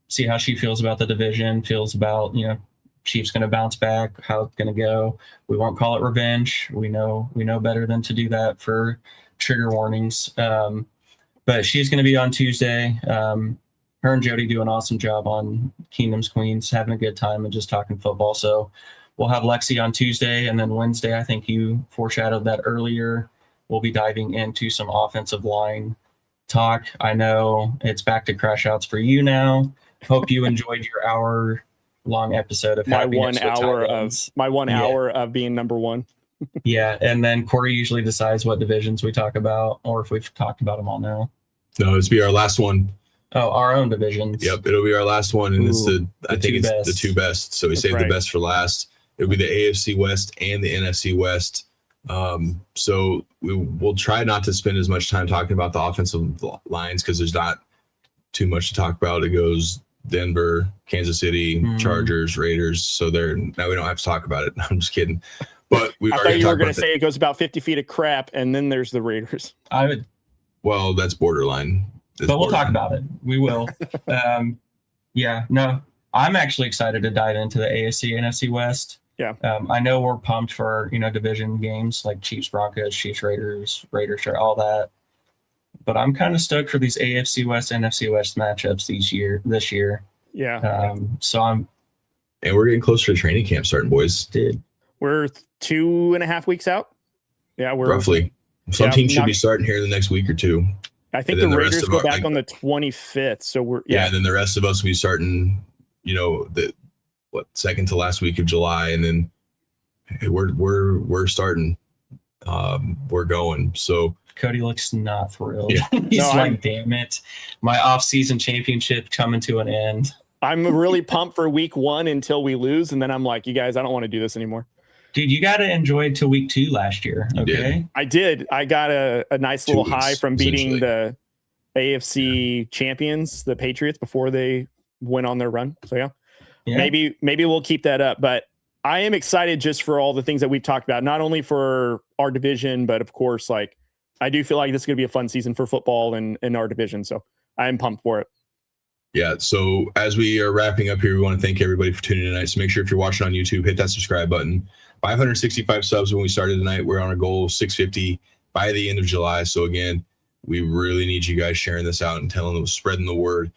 See how she feels about the division, feels about, Chiefs going to bounce back, how it's going to go. We won't call it revenge. We know better than to do that for trigger warnings. But she's going to be on Tuesday. Her and Jody do an awesome job on Kingdom's Queens, having a good time and just talking football. So we'll have Lexi on Tuesday, and then Wednesday, I think you foreshadowed that earlier, we'll be diving into some offensive line talk. I know it's back to crash outs for you now. Hope you enjoyed your hour-long episode of my 1 hour of being number one. Yeah, and then Corey usually decides what divisions we talk about, or if we've talked about them all now. No, it's be our last one. Oh, our own divisions. Yep, it'll be our last one, and it's the two best. So we saved the best for last. It'll be the AFC West and the NFC West. So we'll try not to spend as much time talking about the offensive lines because there's not too much to talk about. It goes Denver, Kansas City, Chargers, Raiders. So now we don't have to talk about it. I'm just kidding. But I thought you were going to say it goes about 50 feet of crap, and then there's the Raiders. Well, that's borderline. We'll talk about it. We will. I'm actually excited to dive into the AFC, NFC West. Yeah. I know we're pumped for, division games like Chiefs, Broncos, Chiefs, Raiders, all that. But I'm kind of stoked for these AFC West, NFC West matchups this year. Yeah. And we're getting closer to training camp starting, boys. We're 2.5 weeks out. Yeah, we're Roughly. Some teams should be starting here in the next week or two. I think the Raiders go back on the 25th. So and then the rest of us will be starting, the second to last week of July, and then we're starting. We're going. So Cody looks not thrilled. Yeah. He's damn it. My off-season championship coming to an end. I'm really pumped for week 1 until we lose. And then I'm like, you guys, I don't want to do this anymore. Dude, you got to enjoy it till week 2 last year. Okay. I did. I got a nice little high from beating the AFC champions, the Patriots, before they went on their run. So yeah. Maybe we'll keep that up. But I am excited just for all the things that we've talked about, not only for our division, but of course, I do feel like this is going to be a fun season for football in our division. So I'm pumped for it. Yeah. So as we are wrapping up here, we want to thank everybody for tuning in tonight. So make sure if you're watching on YouTube, hit that subscribe button. 565 subs when we started tonight. We're on a goal of 650 by the end of July. So again, we really need you guys sharing this out and spreading the word.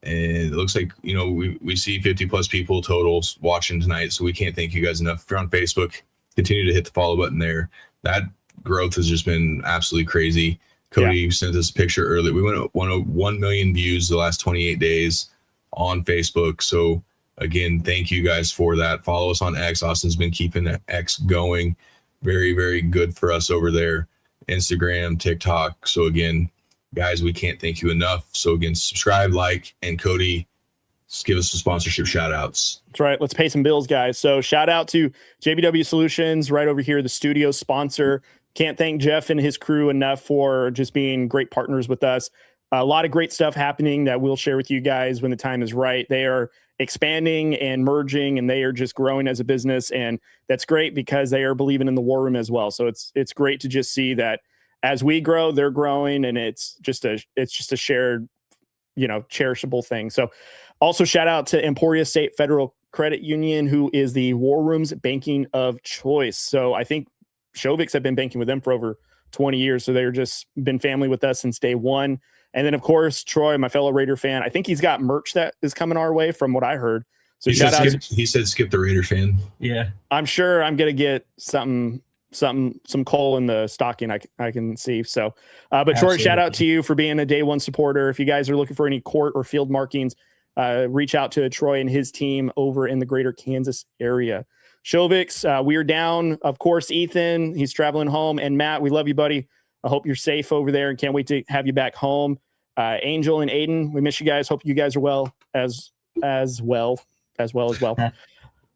And it looks like, we see 50 plus people total watching tonight. So we can't thank you guys enough. If you're on Facebook, continue to hit the follow button there. That growth has just been absolutely crazy. Cody sent us a picture earlier. We went 1 million views the last 28 days on Facebook. So again, thank you guys for that. Follow us on X. Austin's been keeping X going. Very, very good for us over there. Instagram, TikTok. So again, guys, we can't thank you enough. So again, subscribe, like, and Cody, give us some sponsorship shout outs. That's right. Let's pay some bills, guys. So shout out to JBW Solutions right over here, the studio sponsor. Can't thank Jeff and his crew enough for just being great partners with us. A lot of great stuff happening that we'll share with you guys when the time is right. They are expanding and merging, and they are just growing as a business. And that's great because they are believing in the war room as well. So it's great to just see that as we grow, they're growing, and it's just a shared, cherishable thing. So also shout out to Emporia State Federal Credit Union, who is the War Room's banking of choice. So I think Shovix have been banking with them for over 20 years. So they're just been family with us since day one. And then, of course, Troy, my fellow Raider fan, I think he's got merch that is coming our way from what I heard. So he said skip the Raider fan. Yeah. I'm sure I'm going to get some coal in the stocking I can see. So, but Troy, shout out to you for being a day one supporter. If you guys are looking for any court or field markings, reach out to Troy and his team over in the greater Kansas area. Shovix, we are down. Of course, Ethan, he's traveling home. And Matt, we love you, buddy. I hope you're safe over there and can't wait to have you back home. Angel and Aiden, we miss you guys. Hope you guys are well as well.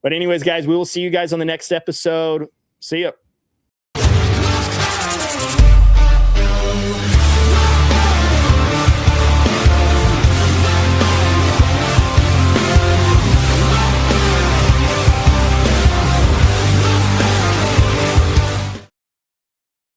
But anyways, guys, we will see you guys on the next episode. See ya.